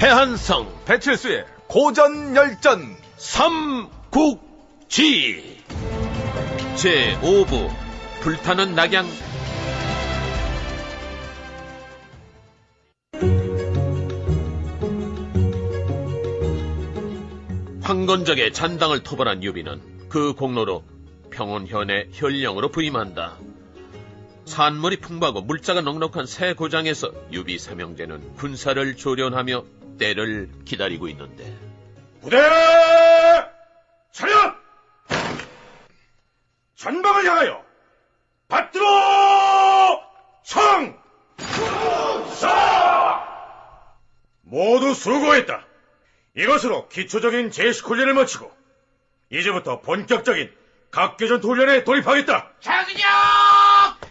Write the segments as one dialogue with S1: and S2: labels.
S1: 해한성
S2: 배칠수의 고전열전
S1: 삼국지 제5부 불타는 낙양. 황건적의 잔당을 토벌한 유비는 그 공로로 평온현의 현령으로 부임한다. 산물이 풍부하고 물자가 넉넉한 새 고장에서 유비 삼형제는 군사를 조련하며 때를 기다리고 있는데,
S3: 부대 차렷! 전방을 향하여 받들어 청! 사! 모두 수고했다. 이것으로 기초적인 제식 훈련을 마치고 이제부터 본격적인 각개전 훈련에 돌입하겠다.
S4: 장근영!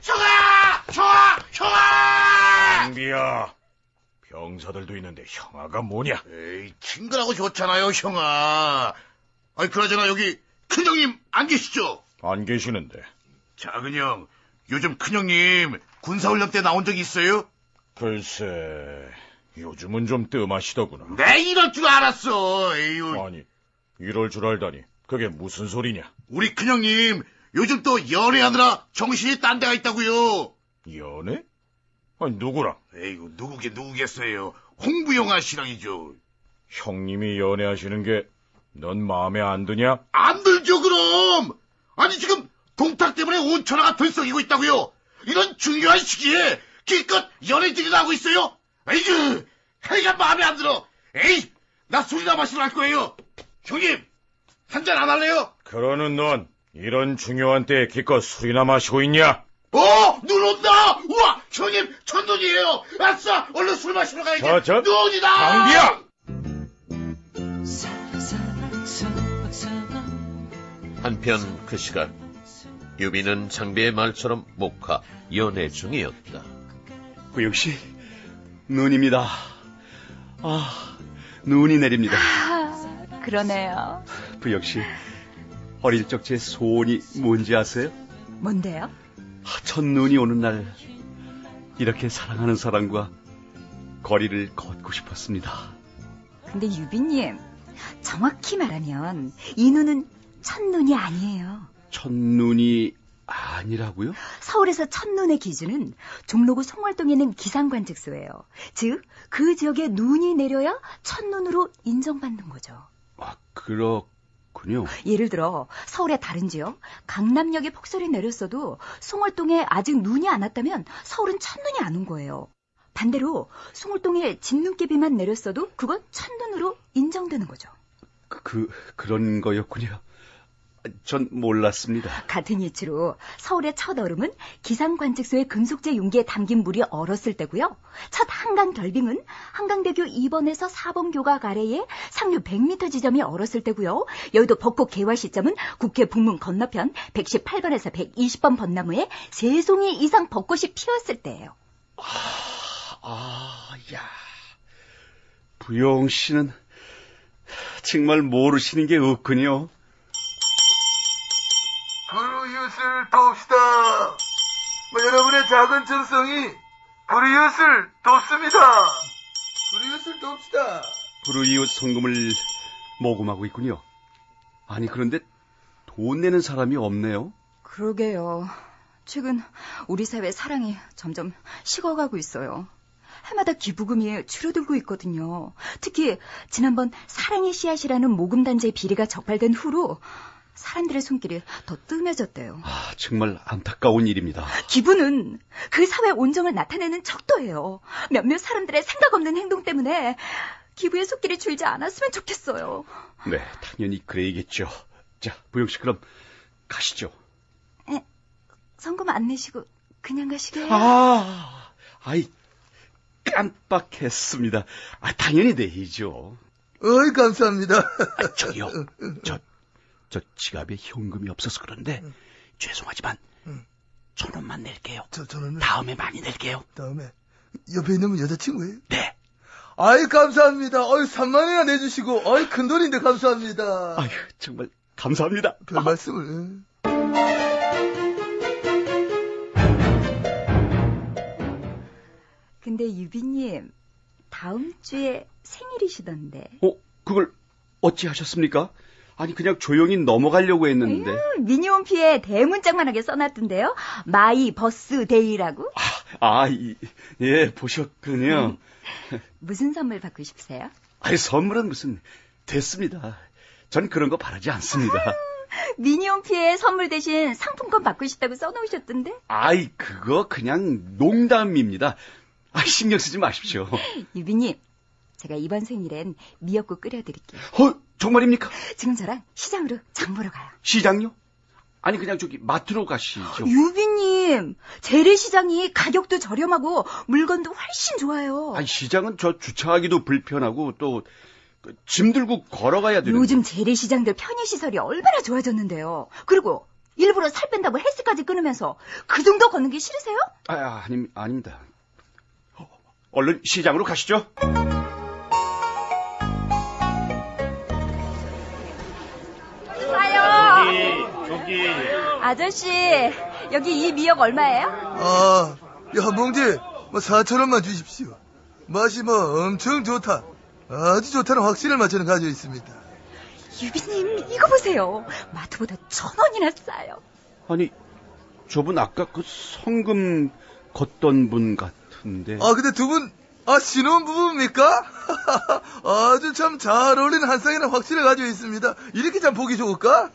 S4: 형아!
S3: 장비야, 병사들도 있는데 형아가 뭐냐?
S4: 에이, 친근하고 좋잖아요, 형아. 아니, 그나저나 여기 큰형님 안 계시죠?
S3: 안 계시는데.
S4: 장근영, 요즘 큰형님 군사훈련 때 나온 적이 있어요?
S3: 글쎄, 요즘은 좀 뜸하시더구나.
S4: 내 이럴 줄 알았어. 에휴.
S3: 아니, 이럴 줄 알다니. 그게 무슨 소리냐?
S4: 우리 큰형님 요즘 또 연애하느라 정신이 딴 데가 있다고요.
S3: 연애? 아니, 누구랑?
S4: 에이구, 누구겠어요. 홍부영아 씨랑이죠.
S3: 형님이 연애하시는 게 넌 마음에 안 드냐?
S4: 안 들죠, 그럼. 아니, 지금 동탁 때문에 온 천하가 들썩이고 있다고요. 이런 중요한 시기에 기껏 연애들이나 하고 있어요. 에이구, 해가 마음에 안 들어. 에이, 나 술이나 마시러 갈 거예요. 형님, 한잔 안 할래요?
S3: 그러는 넌 이런 중요한 때에 기껏 술이나 마시고 있냐?
S4: 눈 온다! 우와, 형님, 천눈이에요. 아싸, 얼른 술 마시러 가야지. 눈이다!
S3: 장비야!
S1: 한편 그 시각 유비는 장비의 말처럼 목하 연애 중이었다.
S5: 부영씨, 눈입니다. 눈이 내립니다.
S6: 그러네요.
S5: 부영씨, 어릴 적 제 소원이 뭔지 아세요?
S6: 뭔데요?
S5: 첫눈이 오는 날 이렇게 사랑하는 사람과 거리를 걷고 싶었습니다.
S6: 근데 유비님, 정확히 말하면 이 눈은 첫눈이 아니에요.
S5: 첫눈이 아니라고요?
S6: 서울에서 첫눈의 기준은 종로구 송월동에 있는 기상관측소예요. 즉, 그 지역에 눈이 내려야 첫눈으로 인정받는 거죠.
S5: 그렇군요.
S6: 예를 들어 서울의 다른 지역, 강남역에 폭설이 내렸어도 송월동에 아직 눈이 안 왔다면 서울은 첫눈이 안 온 거예요. 반대로 송월동에 진눈깨비만 내렸어도 그건 첫눈으로 인정되는 거죠.
S5: 그런 거였군요. 전 몰랐습니다.
S6: 같은 이치로 서울의 첫 얼음은 기상관측소의 금속재 용기에 담긴 물이 얼었을 때고요. 첫 한강 결빙은 한강대교 2번에서 4번 교각 아래에 상류 100m 지점이 얼었을 때고요. 여의도 벚꽃 개화 시점은 국회 북문 건너편 118번에서 120번 벚나무에 3송이 이상 벚꽃이 피었을 때예요.
S5: 야. 부영 씨는 정말 모르시는 게 없군요.
S7: 불이웃을 돕시다. 여러분의 작은 정성이 불이웃을 돕습니다. 불이웃을 돕시다.
S5: 불이웃 성금을 모금하고 있군요. 아니, 그런데 돈 내는 사람이 없네요.
S6: 그러게요. 최근 우리 사회 사랑이 점점 식어가고 있어요. 해마다 기부금이 줄어들고 있거든요. 특히 지난번 사랑의 씨앗이라는 모금단체의 비리가 적발된 후로 사람들의 손길이 더 뜸해졌대요.
S5: 정말 안타까운 일입니다.
S6: 기부는 그 사회 온정을 나타내는 척도예요. 몇몇 사람들의 생각 없는 행동 때문에 기부의 손길이 줄지 않았으면 좋겠어요.
S5: 네, 당연히 그래야겠죠. 자, 부영 씨, 그럼 가시죠.
S6: 성금 안 내시고 그냥 가시게요?
S5: 깜빡했습니다. 당연히 내야죠.
S7: 감사합니다.
S5: 저기요, 저 지갑에 현금이 없어서 그런데 죄송하지만 1,000원만 낼게요.
S7: 저는
S5: 다음에 많이 낼게요.
S7: 다음에 옆에 있는 분 여자친구예요?
S5: 네.
S7: 감사합니다. 3만 원이나 내주시고, 큰 돈인데 감사합니다.
S5: 정말 감사합니다.
S7: 별 말씀을.
S6: 근데 유비님, 다음 주에 생일이시던데.
S5: 그걸 어찌 하셨습니까? 아니, 그냥 조용히 넘어가려고 했는데.
S6: 미니홈피에 대문짝만하게 써놨던데요. 마이 버스데이라고.
S5: 예, 보셨군요.
S6: 무슨 선물 받고 싶으세요?
S5: 아니, 선물은 무슨, 됐습니다. 전 그런 거 바라지 않습니다.
S6: 미니홈피에 선물 대신 상품권 받고 싶다고 써놓으셨던데.
S5: 그거 그냥 농담입니다. 신경 쓰지 마십시오.
S6: 유비님, 제가 이번 생일엔 미역국 끓여드릴게요.
S5: 정말입니까?
S6: 지금 저랑 시장으로 장 보러 가요.
S5: 시장요? 아니, 그냥 저기 마트로 가시죠.
S6: 유비님, 재래시장이 가격도 저렴하고 물건도 훨씬 좋아요.
S5: 시장은 저 주차하기도 불편하고 또 짐 들고 걸어가야 되는데.
S6: 요즘 재래시장들 편의시설이 얼마나 좋아졌는데요. 그리고 일부러 살 뺀다고 헬스까지 끊으면서 그 정도 걷는 게 싫으세요?
S5: 아닙니다. 얼른 시장으로 가시죠.
S6: 사요.
S3: 저기.
S6: 아저씨, 여기 이 미역 얼마예요?
S7: 한 봉지 4,000원만 주십시오. 맛이 엄청 좋다. 아주 좋다는 확신을 맞춰는 가지고 있습니다.
S6: 유비님, 이거 보세요. 마트보다 1,000원이나 싸요.
S5: 아니, 저분 아까 그 성금 걷던 분 같은데.
S7: 근데 두 분, 신혼부부입니까? 아주 참 잘 어울리는 한 쌍이라는 확신을 가지고 있습니다. 이렇게 참 보기 좋을까?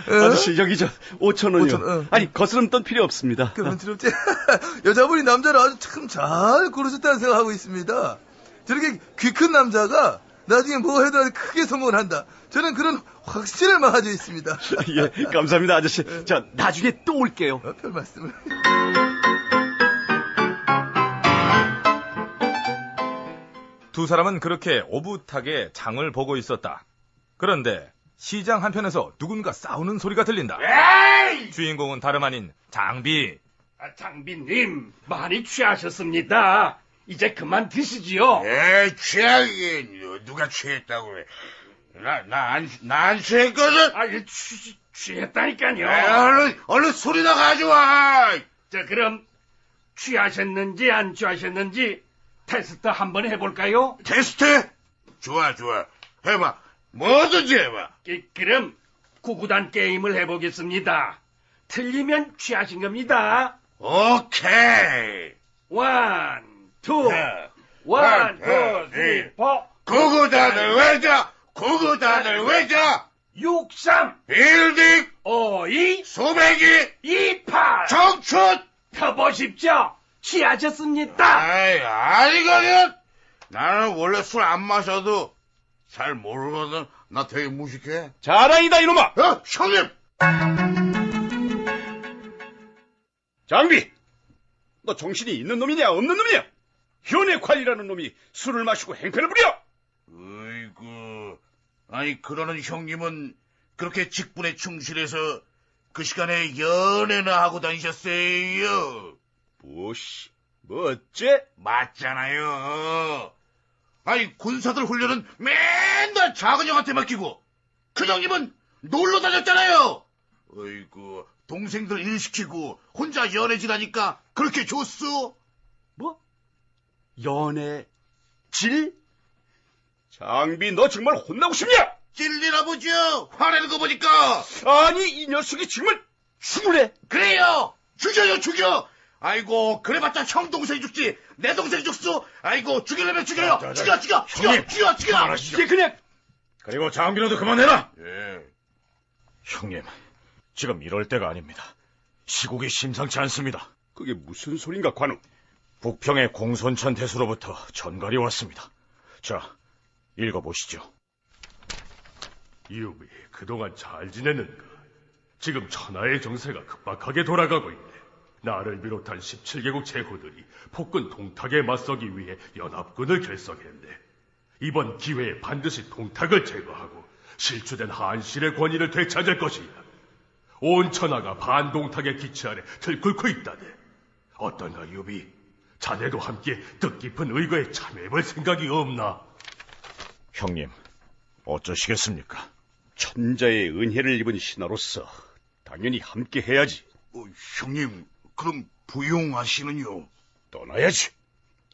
S5: 아저씨, 여기 5,000원이요.
S7: 5,000원,
S5: 아니, 거스름 돈 필요 없습니다.
S7: 그만스럽지? 여자분이 남자를 아주 참 잘 고르셨다는 생각하고 있습니다. 저렇게 귀 큰 남자가 나중에 뭐 해도 아주 크게 성공을 한다. 저는 그런 확신을 가지고 있습니다.
S5: 예, 감사합니다, 아저씨. 자, 나중에 또 올게요.
S7: 별 말씀을.
S2: 두 사람은 그렇게 오붓하게 장을 보고 있었다. 그런데 시장 한편에서 누군가 싸우는 소리가 들린다. 주인공은 다름 아닌 장비.
S8: 장비님, 많이 취하셨습니다. 이제 그만 드시지요.
S4: 취하긴 누가 취했다고 그래. 나 안 취했거든.
S8: 취했다니까요.
S4: 얼른 소리나 가져와.
S8: 자, 그럼 취하셨는지 안 취하셨는지 테스트 한번 해볼까요?
S4: 테스트? 좋아. 해봐. 뭐든지 해봐.
S8: 그럼 구구단 게임을 해보겠습니다. 틀리면 취하신 겁니다.
S4: 오케이.
S8: 원, 투, 쓰리, 포.
S4: 구구단을 외자.
S8: 63,
S4: 빌딩.
S8: 52,
S4: 소매기.
S8: 28.
S4: 청춘.
S8: 더 보십시오. 취하셨습니다.
S4: 아니거든. 나는 원래 술 안 마셔도 잘 모르거든. 나 되게 무식해.
S3: 자랑이다, 이놈아!
S4: 형님!
S3: 장비! 너 정신이 있는 놈이냐, 없는 놈이냐? 현의 관리라는 놈이 술을 마시고 행패를 부려!
S4: 어이구, 아니, 그러는 형님은 그렇게 직분에 충실해서 그 시간에 연애나 하고 다니셨어요.
S3: 뭐 어째?
S4: 맞잖아요. 아니, 군사들 훈련은 맨날 작은 형한테 맡기고, 큰 형님은 놀러 다녔잖아요. 어이구, 동생들 일 시키고 혼자 연애질 하니까 그렇게 좋소?
S5: 뭐? 연애질?
S3: 장비, 너 정말 혼나고 싶냐?
S4: 찔리나 보죠. 화내는 거 보니까.
S3: 아니, 이 녀석이 정말 죽을 해.
S4: 그래요. 죽여. 아이고, 그래봤자 형 동생이 죽지. 내 동생이 죽소. 아이고, 죽이려면 죽여요. 죽여.
S3: 이게 그냥. 그리고 장비너도 그만해라.
S4: 예.
S3: 형님, 지금 이럴 때가 아닙니다. 시국이 심상치 않습니다.
S5: 그게 무슨 소린가, 관우?
S3: 북평의 공손천 대수로부터 전갈이 왔습니다. 자, 읽어보시죠.
S9: 유비, 그동안 잘 지냈는가? 지금 천하의 정세가 급박하게 돌아가고 있네. 나를 비롯한 17개국 제후들이 폭군 동탁에 맞서기 위해 연합군을 결성했네. 이번 기회에 반드시 동탁을 제거하고 실추된 한실의 권위를 되찾을 것이야. 온 천하가 반동탁의 기치 아래 들끓고 있다네. 어떤가, 유비? 자네도 함께 뜻깊은 의거에 참여해볼 생각이 없나?
S3: 형님, 어쩌시겠습니까?
S5: 천자의 은혜를 입은 신하로서 당연히 함께 해야지.
S4: 형님, 그럼 부용하시는요?
S5: 떠나야지.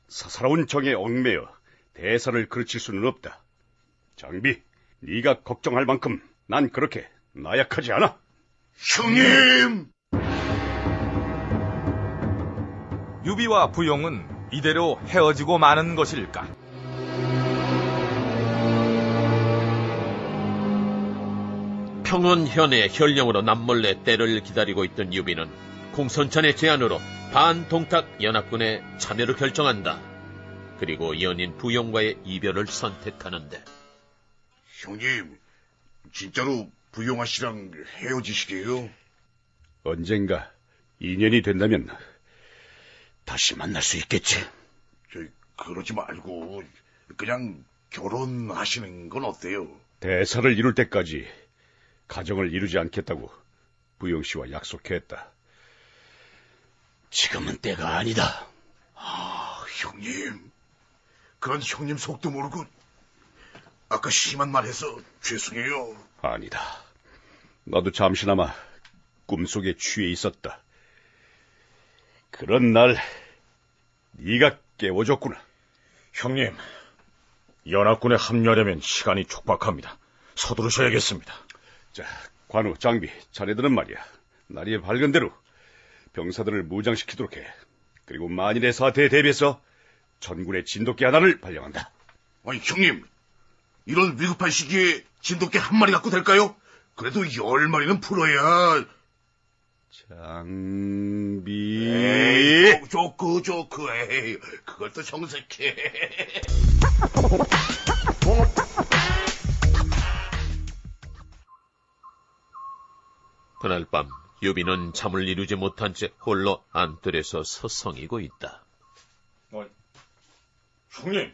S5: 사사로운 정에 얽매여
S3: 대사를 그르칠 수는 없다. 장비, 네가 걱정할 만큼 난 그렇게 나약하지 않아.
S4: 형님!
S2: 유비와 부용은 이대로 헤어지고 마는 것일까?
S1: 평원현의 현령으로 남몰래 때를 기다리고 있던 유비는 공선찬의 제안으로 반동탁 연합군에 참여를 결정한다. 그리고 연인 부용과의 이별을 선택하는데,
S4: 형님, 진짜로 부용아 씨랑 헤어지시게요?
S3: 언젠가 인연이 된다면 다시 만날 수 있겠지.
S4: 그러지 말고 그냥 결혼하시는 건 어때요?
S3: 대사를 이룰 때까지 가정을 이루지 않겠다고 부용 씨와 약속했다. 지금은 때가 아니다.
S4: 아, 형님. 그런 형님 속도 모르고 아까 심한 말 해서 죄송해요.
S3: 아니다. 나도 잠시나마 꿈속에 취해 있었다. 그런 날 네가 깨워줬구나.
S10: 형님, 연합군에 합류하려면 시간이 촉박합니다. 서두르셔야겠습니다.
S3: 자, 관우, 장비, 자네들은 말이야. 날이 밝은 대로 병사들을 무장시키도록 해. 그리고 만일의 사태에 대비해서 전군의 진돗개 하나를 발령한다.
S4: 아니, 형님. 이런 위급한 시기에 진돗개 한 마리 갖고 될까요? 그래도 10마리는 풀어야.
S3: 장비.
S4: 에이, 조크. 에이, 그걸 또 정색해.
S1: 그날 밤 유비는 잠을 이루지 못한 채 홀로 안뜰에서 서성이고 있다.
S10: 형님.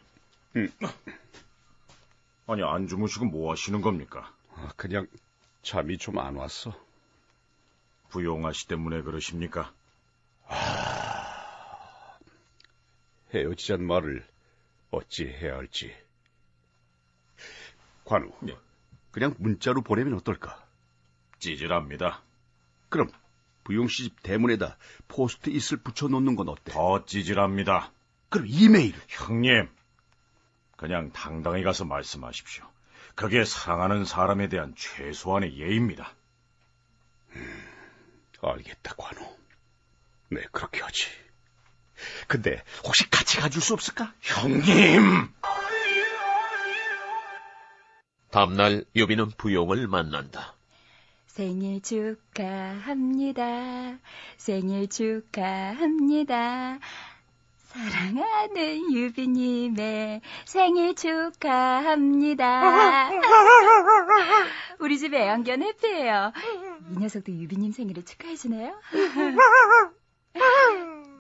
S10: 아니, 안 주무시고 뭐 하시는 겁니까?
S3: 그냥 잠이 좀 안 왔어.
S10: 부용아 씨 때문에 그러십니까?
S3: 헤어지자는 말을 어찌 해야 할지. 관우,
S10: 네.
S3: 그냥 문자로 보내면 어떨까?
S10: 찌질합니다.
S3: 그럼 부용 씨 집 대문에다 포스트잇을 붙여놓는 건 어때?
S10: 더 찌질합니다.
S3: 그럼 이메일.
S10: 형님, 그냥 당당히 가서 말씀하십시오. 그게 사랑하는 사람에 대한 최소한의 예의입니다.
S3: 알겠다, 관우. 네, 그렇게 하지. 근데 혹시 같이 가줄 수 없을까?
S10: 형님!
S1: 다음날 유비는 부용을 만난다.
S6: 생일 축하합니다. 생일 축하합니다. 사랑하는 유비님의 생일 축하합니다. 우리 집 애완견 해피예요. 이 녀석도 유비님 생일을 축하해주네요.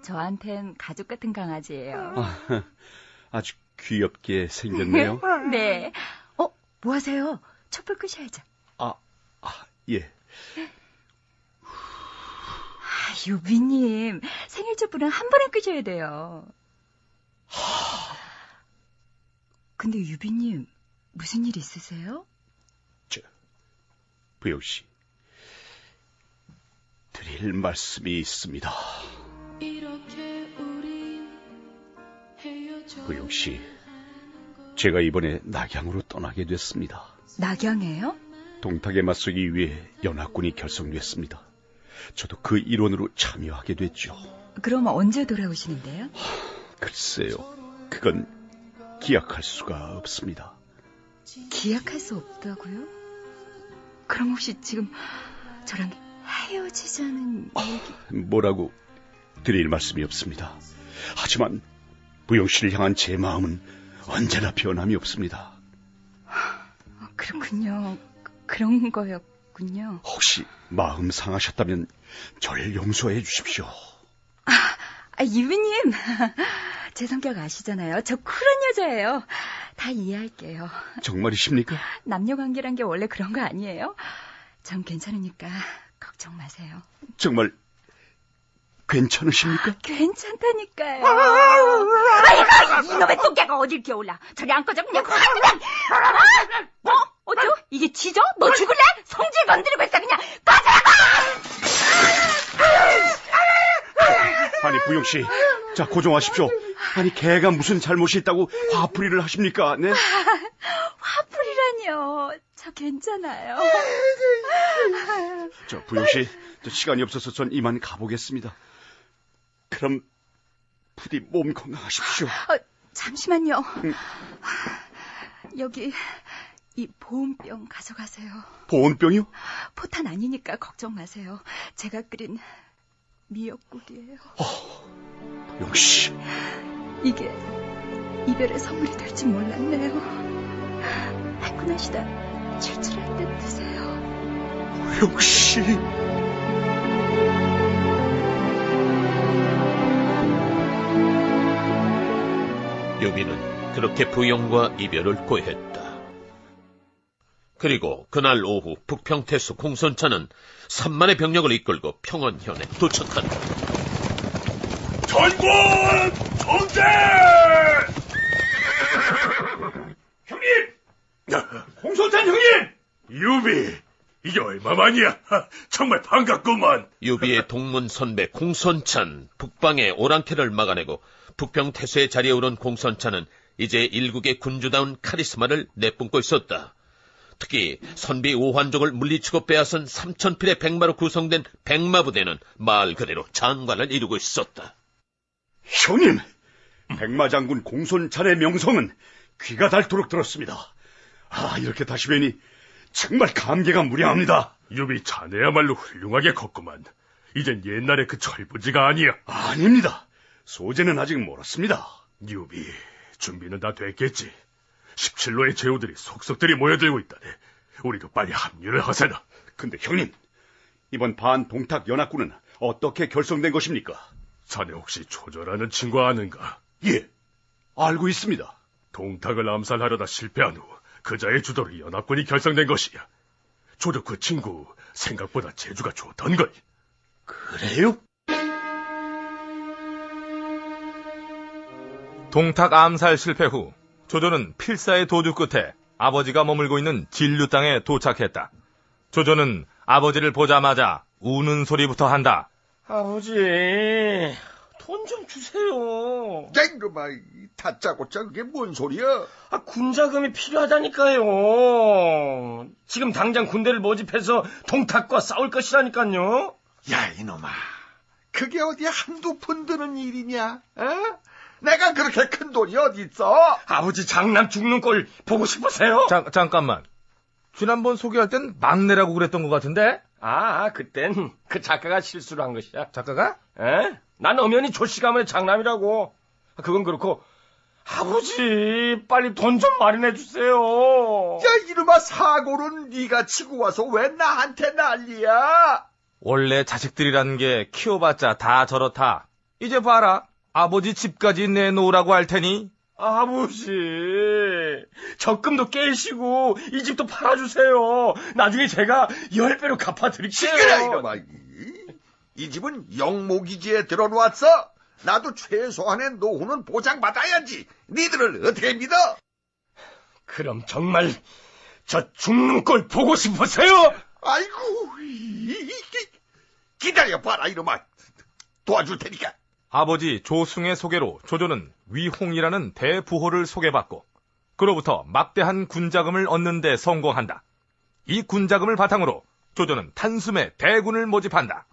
S6: 저한텐 가족 같은 강아지예요.
S3: 아주 귀엽게 생겼네요.
S6: 네. 뭐 하세요? 촛불 끄셔야죠.
S3: 예.
S6: 유비님, 생일 촛불은 한 번에 끄셔야 돼요. 근데 유비님, 무슨 일 있으세요?
S3: 부용 씨, 드릴 말씀이 있습니다. 부용 씨, 제가 이번에 낙양으로 떠나게 됐습니다.
S6: 낙양이에요?
S3: 동탁에 맞서기 위해 연합군이 결성됐습니다. 저도 그 일원으로 참여하게 됐죠.
S6: 그럼 언제 돌아오시는데요?
S3: 글쎄요, 그건 기약할 수가 없습니다.
S6: 기약할 수 없다고요? 그럼 혹시 지금 저랑 헤어지자는 얘기...
S3: 뭐라고 드릴 말씀이 없습니다. 하지만 부용 씨를 향한 제 마음은 언제나 변함이 없습니다.
S6: 그렇군요. 그런 거였군요.
S3: 혹시 마음 상하셨다면 절 용서해 주십시오.
S6: 유비님, 제 성격 아시잖아요. 저 쿨한 여자예요. 다 이해할게요.
S3: 정말이십니까?
S6: 남녀관계란 게 원래 그런 거 아니에요? 전 괜찮으니까 걱정 마세요.
S3: 정말 괜찮으십니까?
S6: 괜찮다니까요. 아이고, 이놈의 똥개가 어딜 기어올라. 저리 안 꺼져. 그냥 어쩌? 이게 쥐죠? 너 죽을래? 성질 건드리고 있어. 그냥 꺼져라고!
S3: 아니, 부용 씨, 자, 고정하십시오. 아니, 걔가 무슨 잘못이 있다고 화풀이를 하십니까? 네?
S6: 화풀이라뇨. 저 괜찮아요.
S3: 저 부용씨, 저 시간이 없어서 전 이만 가보겠습니다. 그럼 부디 몸 건강하십시오.
S6: 잠시만요. 여기 이 보온병 가져가세요.
S3: 보온병이요?
S6: 포탄 아니니까 걱정 마세요. 제가 끓인 미역국이에요.
S3: 부용씨.
S6: 이게 이별의 선물이 될지 몰랐네요. 할구나시다 출출할 때 드세요.
S3: 부용씨.
S1: 유비는 그렇게 부영과 이별을 고했다. 그리고 그날 오후 북평태수 공손차는 3만의 병력을 이끌고 평원현에 도착한다.
S9: 전군 정제! 형님! 공손찬 형님! 유비, 이게 얼마만이야? 정말 반갑구만.
S1: 유비의 동문 선배 공손찬, 북방의 오랑캐를 막아내고 북평태수의 자리에 오른 공손찬은 이제 일국의 군주다운 카리스마를 내뿜고 있었다. 특히 선비 오환족을 물리치고 빼앗은 3,000필의 백마로 구성된 백마부대는 말 그대로 장관을 이루고 있었다.
S3: 형님, 백마장군 공손찬의 명성은 귀가 닳도록 들었습니다. 이렇게 다시 뵈니 정말 감개가 무량합니다.
S9: 유비, 자네야말로 훌륭하게 컸구만. 이젠 옛날의 그 철부지가 아니야.
S3: 아닙니다. 소재는 아직 멀었습니다.
S9: 유비, 준비는 다 됐겠지. 17로의 제후들이 속속들이 모여들고 있다네. 우리도 빨리 합류를 하세나.
S3: 근데 형님, 이번 반동탁 연합군은 어떻게 결성된 것입니까?
S9: 자네 혹시 조조라는 친구 아는가?
S3: 예, 알고 있습니다.
S9: 동탁을 암살하려다 실패한 후 그자의 주도로 연합군이 결성된 것이야. 조조 그 친구 생각보다 재주가 좋던걸.
S3: 그래요?
S2: 동탁 암살 실패 후 조조는 필사의 도주 끝에 아버지가 머물고 있는 진류 땅에 도착했다. 조조는 아버지를 보자마자 우는 소리부터 한다.
S8: 아버지, 돈 좀 주세요.
S4: 땡그마, 다짜고짜 그게 뭔 소리야?
S8: 군자금이 필요하다니까요. 지금 당장 군대를 모집해서 동탁과 싸울 것이라니까요.
S4: 야, 이놈아. 그게 어디 한두 푼 드는 일이냐? 어? 내가 그렇게 큰 돈이 어디 있어?
S8: 아버지 장남 죽는 꼴 보고 싶으세요?
S2: 잠깐만. 지난번 소개할 땐 막내라고 그랬던 것 같은데?
S8: 그땐 그 작가가 실수를 한 것이야.
S2: 작가가?
S8: 난 엄연히 조씨가문의 장남이라고. 그건 그렇고 아버지 빨리 돈 좀 마련해 주세요.
S4: 야, 이놈아, 사고는 네가 치고 와서 왜 나한테 난리야?
S2: 원래 자식들이라는 게 키워봤자 다 저렇다. 이제 봐라. 아버지 집까지 내놓으라고 할 테니.
S8: 아버지, 적금도 깨시고 이 집도 팔아주세요. 나중에 제가 10배로 갚아드릴게요.
S4: 시끄러, 이놈아. 이 집은 영모기지에 들어놓았어. 나도 최소한의 노후는 보장받아야지. 니들을 어떻게 믿어?
S8: 그럼 정말 저 죽는 꼴 보고 싶으세요?
S4: 아이고, 기다려봐라, 이놈아. 도와줄 테니까.
S2: 아버지 조승의 소개로 조조는 위홍이라는 대부호를 소개받고 그로부터 막대한 군자금을 얻는 데 성공한다. 이 군자금을 바탕으로 조조는 단숨에 대군을 모집한다.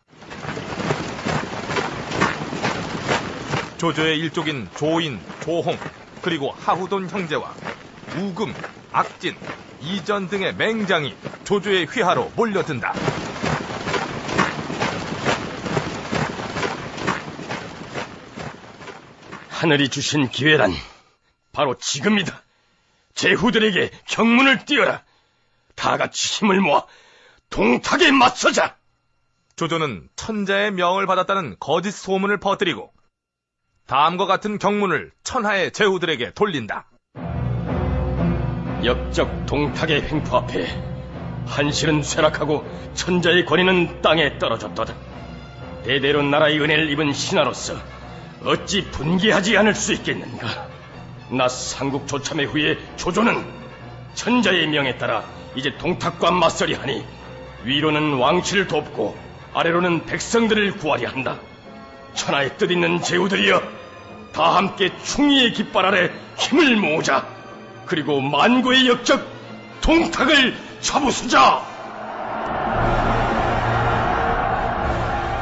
S2: 조조의 일족인 조인, 조홍, 그리고 하후돈 형제와 우금, 악진, 이전 등의 맹장이 조조의 휘하로 몰려든다.
S8: 하늘이 주신 기회란 바로 지금이다. 제후들에게 경문을 띄워라. 다 같이 힘을 모아 동탁에 맞서자.
S2: 조조는 천자의 명을 받았다는 거짓 소문을 퍼뜨리고 다음과 같은 경문을 천하의 제후들에게 돌린다.
S8: 역적 동탁의 횡포 앞에 한실은 쇠락하고 천자의 권위는 땅에 떨어졌도다. 대대로 나라의 은혜를 입은 신하로서 어찌 분개하지 않을 수 있겠는가. 나 삼국 조참의 후에 조조는 천자의 명에 따라 이제 동탁과 맞서리 하니 위로는 왕실을 돕고 아래로는 백성들을 구하려 한다. 천하의 뜻 있는 제후들이여, 다 함께 충의의 깃발 아래 힘을 모으자. 그리고 만고의 역적 동탁을 잡으수자.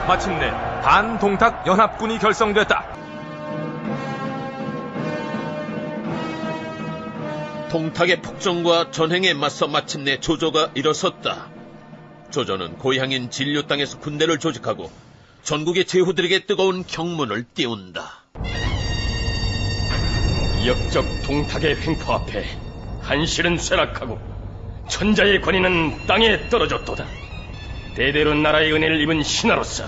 S2: 마침내 반동탁 연합군이 결성됐다.
S1: 동탁의 폭정과 전횡에 맞서 마침내 조조가 일어섰다. 조조는 고향인 진류 땅에서 군대를 조직하고 전국의 제후들에게 뜨거운 경문을 띄운다.
S8: 역적 동탁의 횡포 앞에 한실은 쇠락하고 천자의 권위는 땅에 떨어졌도다. 대대로 나라의 은혜를 입은 신하로서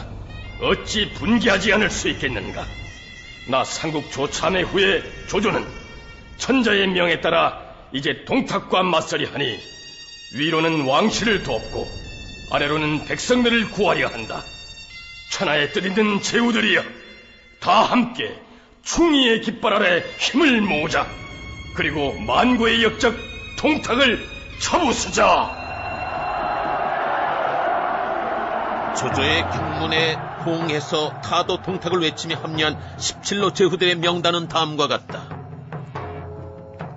S8: 어찌 분개하지 않을 수 있겠는가. 나 삼국 조참의 후에 조조는 천자의 명에 따라 이제 동탁과 맞서리 하니 위로는 왕실을 돕고 아래로는 백성들을 구하려 한다. 천하에 뜻있는 제후들이여, 다 함께 충의의 깃발 아래 힘을 모으자. 그리고 만고의 역적 동탁을 쳐부수자.
S1: 조조의 경문에 호응해서 타도 동탁을 외치며 합류한 17로 제후들의 명단은 다음과 같다.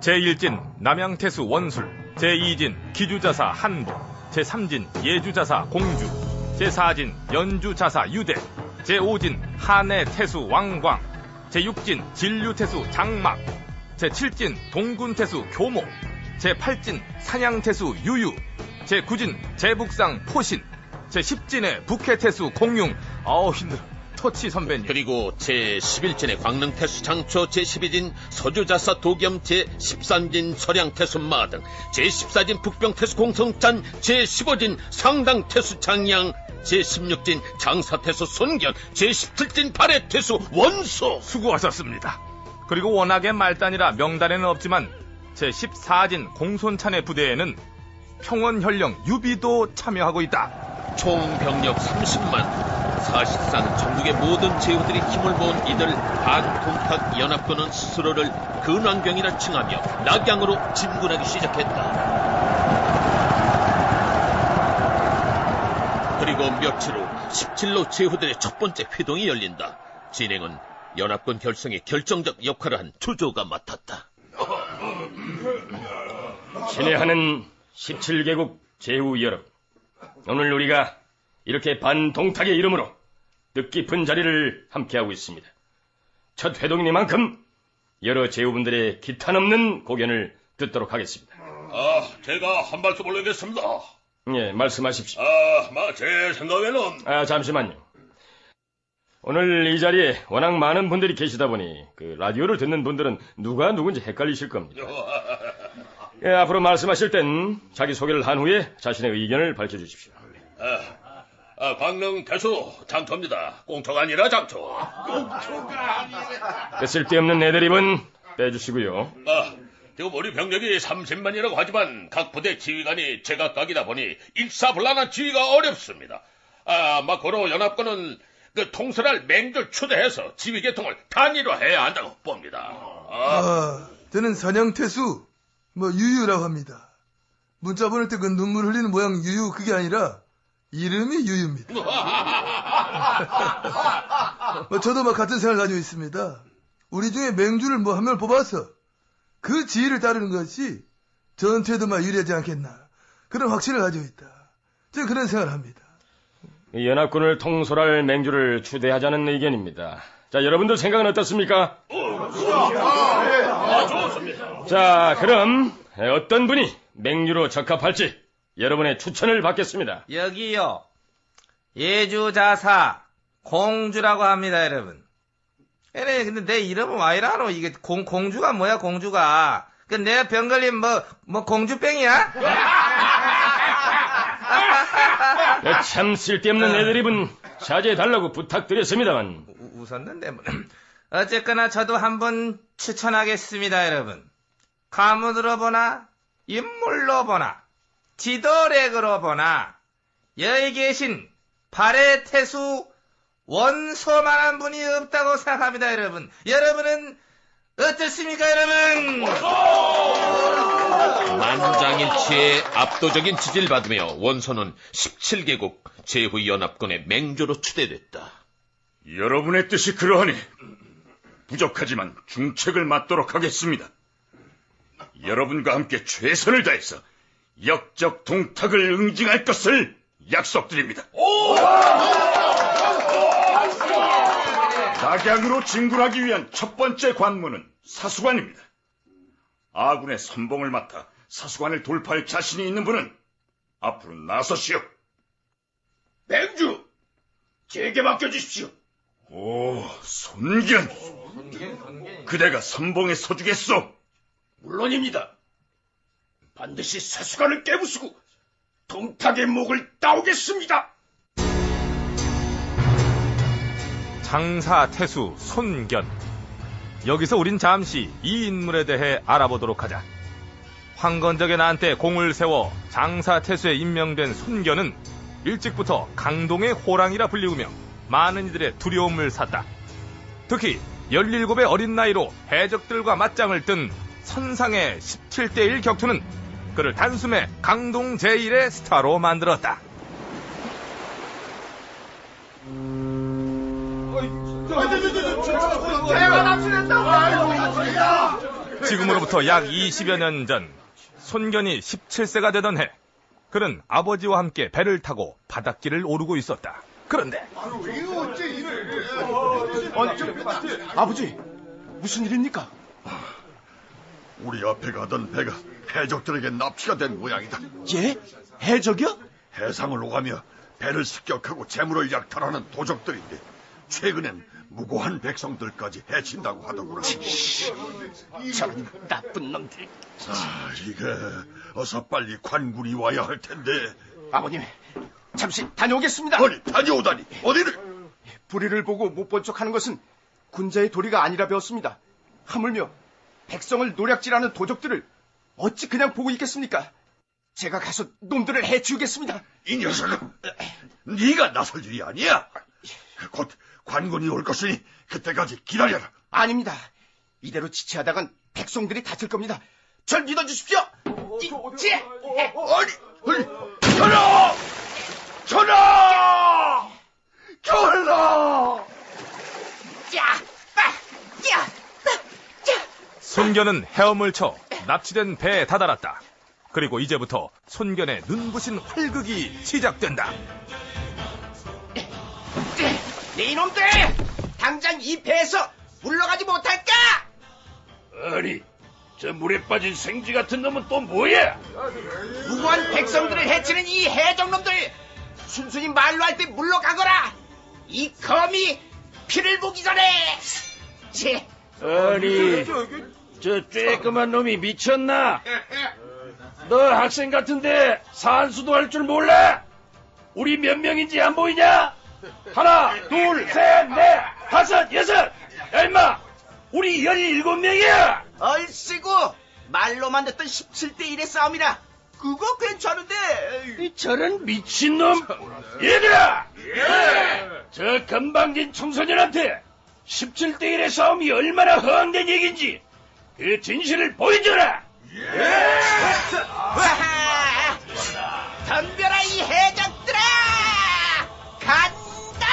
S2: 제1진 남양태수 원술, 제2진 기주자사 한보, 제3진 예주자사 공주, 제4진 연주자사 유대, 제5진 한해태수 왕광, 제6진 진류태수 장막, 제7진 동군태수 교모, 제8진 산양태수 유유, 제9진 제북상 포신, 제10진의 북해태수 공융. 힘들어. 터치 선배님.
S1: 그리고 제11진의 광릉태수 장초, 제12진 서주자사 도겸, 제13진 서량태수 마등, 제14진 북병태수 공성찬, 제15진 상당태수 장양, 제16진 장사태수 손견, 제17진 발해태수 원소.
S2: 수고하셨습니다. 그리고 워낙에 말단이라 명단에는 없지만 제14진 공손찬의 부대에는 평원현령 유비도 참여하고 있다.
S1: 총 병력 30만. 사실상 전국의 모든 제후들이 힘을 모은 이들 반동탁 연합군은 스스로를 근왕병이라 칭하며 낙양으로 진군하기 시작했다. 그리고 며칠 후 17로 제후들의 첫 번째 회동이 열린다. 진행은 연합군 결성에 결정적 역할을 한 조조가 맡았다.
S8: 친애하는 17개국 제후 여러분, 오늘 우리가 이렇게 반동탁의 이름으로 뜻깊은 자리를 함께하고 있습니다. 첫 회동이니만큼 여러 제후분들의 기탄 없는 고견을 듣도록 하겠습니다.
S9: 제가 한 말씀 올리겠습니다.
S8: 예, 말씀하십시오.
S9: 제 생각에는...
S8: 잠시만요. 오늘 이 자리에 워낙 많은 분들이 계시다 보니 라디오를 듣는 분들은 누가 누군지 헷갈리실 겁니다. 예, 앞으로 말씀하실 땐 자기 소개를 한 후에 자신의 의견을 밝혀주십시오.
S9: 광릉태수 장초입니다. 꽁초가 아니라 장초.
S8: 쓸데없는 애드립은 빼주시고요.
S9: 지금 우리 병력이 30만이라고 하지만 각 부대 지휘관이 제각각이다 보니 일사불란한 지휘가 어렵습니다. 고로 연합군은 통솔할 맹주를 추대해서 지휘 계통을 단일화해야 한다고 봅니다.
S7: 저는 산양태수 유유라고 합니다. 문자 보낼 때 눈물 흘리는 모양 유유, 그게 아니라 이름이 유유입니다. 저도 같은 생각을 가지고 있습니다. 우리 중에 맹주를 한 명 뽑아서 그 지휘를 따르는 것이 전투에도 유리하지 않겠나, 그런 확신을 가지고 있다. 저는 그런 생각을 합니다.
S8: 연합군을 통솔할 맹주를 추대하자는 의견입니다. 자, 여러분들 생각은 어떻습니까?
S9: 좋습니다.
S8: 자, 그럼 어떤 분이 맹주로 적합할지 여러분의 추천을 받겠습니다.
S11: 여기요. 예주자사 공주라고 합니다, 여러분. 근데 내 이름은 와 이라노? 이게 공주가 뭐야, 공주가? 내가 병 걸리면 공주병이야?
S8: 참 쓸데없는 애드립은 자제해달라고 부탁드렸습니다만.
S11: 웃었는데 어쨌거나 저도 한번 추천하겠습니다, 여러분. 가문으로 보나 인물로 보나 지도력으로 보나 여기 계신 발해태수 원소만한 분이 없다고 생각합니다, 여러분. 여러분은 어떻습니까, 여러분?
S1: 만장일치의 압도적인 지지를 받으며 원소는 17개국 제후연합군의 맹주로 추대됐다.
S10: 여러분의 뜻이 그러하니
S3: 부족하지만 중책을 맡도록 하겠습니다. 여러분과 함께 최선을 다해서 역적 동탁을 응징할 것을 약속드립니다. 낙양으로 진군하기 위한 첫 번째 관문은 사수관입니다. 아군의 선봉을 맡아 사수관을 돌파할 자신이 있는 분은 앞으로 나서시오.
S4: 맹주, 제게 맡겨주십시오.
S3: 오, 손견. 그대가 선봉에 서주겠소?
S4: 물론입니다. 반드시 사수관을 깨부수고 동탁의 목을 따오겠습니다.
S2: 장사 태수 손견. 여기서 우린 잠시 이 인물에 대해 알아보도록 하자. 황건적의 난때 공을 세워 장사 태수에 임명된 손견은 일찍부터 강동의 호랑이라 불리우며 많은 이들의 두려움을 샀다. 특히 17의 어린 나이로 해적들과 맞짱을 뜬 선상의 17대1 격투는 그를 단숨에 강동 제1의 스타로 만들었다. 지금으로부터 약 20여 년 전, 손견이 17세가 되던 해, 그는 아버지와 함께 배를 타고 바닷길을 오르고 있었다. 그런데
S12: 아버지, 무슨 일입니까?
S4: 우리 앞에 가던 배가 해적들에게 납치가 된 모양이다.
S12: 예? 해적이요?
S4: 해상을 오가며 배를 습격하고 재물을 약탈하는 도적들인데 최근엔 무고한 백성들까지 해친다고 하더구나.
S12: 저런 나쁜 놈들.
S4: 이게 어서 빨리 관군이 와야 할 텐데.
S12: 아버님, 잠시 다녀오겠습니다.
S4: 아니, 다녀오다니 어디를?
S12: 불의를 보고 못 본 척하는 것은 군자의 도리가 아니라 배웠습니다. 하물며 백성을 노략질하는 도적들을 어찌 그냥 보고 있겠습니까? 제가 가서 놈들을 해치우겠습니다.
S4: 이 녀석은 네가 나설 일이 아니야. 곧 관군이 올 것이니 그때까지 기다려라.
S12: 아닙니다. 이대로 지체하다간 백성들이 다칠 겁니다. 절 믿어주십시오.
S4: 전하! 전하! 전하!
S2: 손견은 헤엄을 쳐 납치된 배에 다다랐다. 그리고 이제부터 손견의 눈부신 활극이 시작된다.
S11: 이놈들! 당장 이 배에서 물러가지 못할까?
S9: 아니, 저 물에 빠진 생쥐 같은 놈은 또 뭐야?
S11: 무고한 백성들을 해치는 이 해적놈들! 순순히 말로 할 때 물러가거라! 이 거미 피를 보기 전에!
S9: 아니, 저 쬐끄만 놈이 미쳤나? 너 학생 같은데 산수도 할 줄 몰라? 우리 몇 명인지 안 보이냐? 하나, 둘, 셋, 넷, 다섯, 여섯! 야, 임마! 우리 17명이야!
S11: 얼씨구! 말로만 듣던 17대 1의 싸움이라 그거 괜찮은데.
S9: 저런 미친놈! 얘들아! 저 건방진 청소년한테 17대 1의 싸움이 얼마나 허황된 얘기인지 그 진실을 보여줘라!
S11: 와하! 덤벼라 이 해적들아! 간다!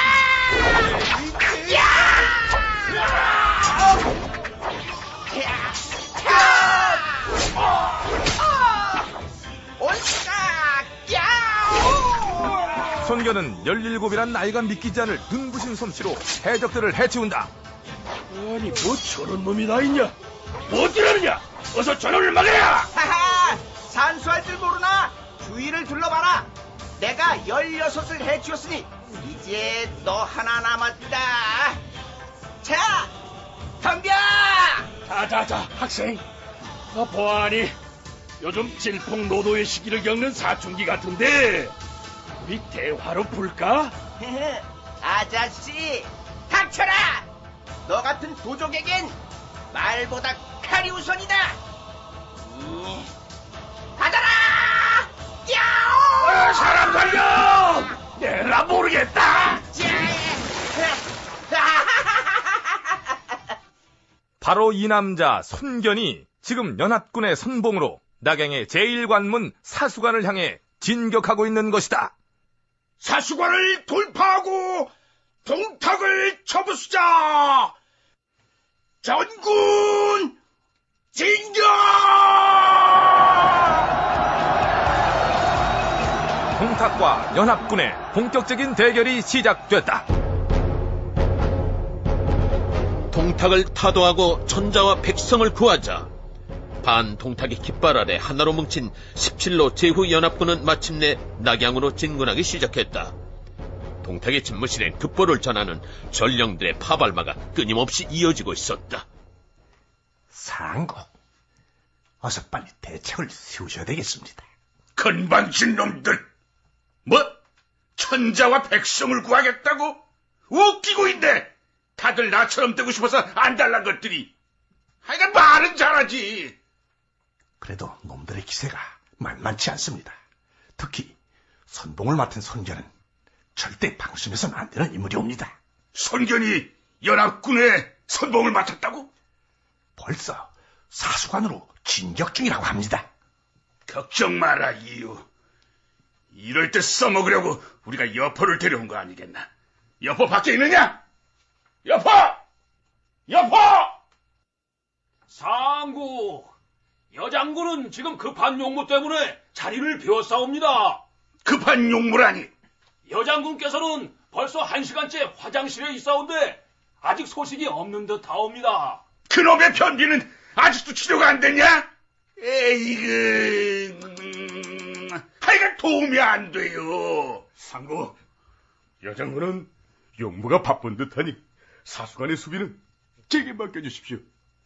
S2: 손견은 17이란 나이가 믿기지 않을 눈부신 솜씨로 해적들을 해치운다.
S9: 아니, 뭐 저런 놈이 다 있냐? 뭐 어디라느냐? 어서 저놈을 막아라!
S11: 하하! 산수할 줄 모르나? 주위를 둘러봐라! 내가 16을 해치웠으니 이제 너 하나 남았다. 자, 덤벼!
S9: 자자자, 학생. 보아하니 요즘 질풍노도의 시기를 겪는 사춘기 같은데 우리 대화로 풀까?
S11: 아저씨, 닥쳐라! 너 같은 도적에겐 말보다 칼이 우선이다. 받아라! 야오!
S9: 사람 살려! 내가 모르겠다.
S2: 바로 이 남자 손견이 지금 연합군의 선봉으로 낙양의 제1관문 사수관을 향해 진격하고 있는 것이다.
S4: 사수관을 돌파하고 동탁을 쳐부수자! 전군 진격!
S2: 동탁과 연합군의 본격적인 대결이 시작됐다.
S1: 동탁을 타도하고 천자와 백성을 구하자. 반동탁의 깃발 아래 하나로 뭉친 17로 제후연합군은 마침내 낙양으로 진군하기 시작했다. 동탁의 집무실엔 급보를 전하는 전령들의 파발마가 끊임없이 이어지고 있었다.
S4: 상고, 어서 빨리 대책을 세우셔야 되겠습니다.
S3: 건방진 놈들! 뭐? 천자와 백성을 구하겠다고? 웃기고 있네! 다들 나처럼 되고 싶어서 안달난 것들이. 하여간 말은 잘하지.
S4: 그래도 놈들의 기세가 만만치 않습니다. 특히 선봉을 맡은 손견은 절대 방심해서는 안 되는 인물이 옵니다.
S3: 손견이 연합군의 선봉을 맡았다고?
S4: 벌써 사수관으로 진격 중이라고 합니다.
S3: 걱정 마라, 이유. 이럴 때 써먹으려고 우리가 여포를 데려온 거 아니겠나? 여포 밖에 있느냐? 여포! 여포!
S13: 상구, 여장군은 지금 급한 용무 때문에 자리를 비웠사옵니다.
S3: 급한 용무라니?
S13: 여장군께서는 벌써 1시간째 화장실에 있사온데 아직 소식이 없는 듯하옵니다.
S3: 그놈의 변비는 아직도 치료가 안 됐냐? 에이그... 하여간 도움이 안 돼요.
S9: 상고, 여장군은 용무가 바쁜 듯하니 사수관의 수비는 제게 맡겨주십시오.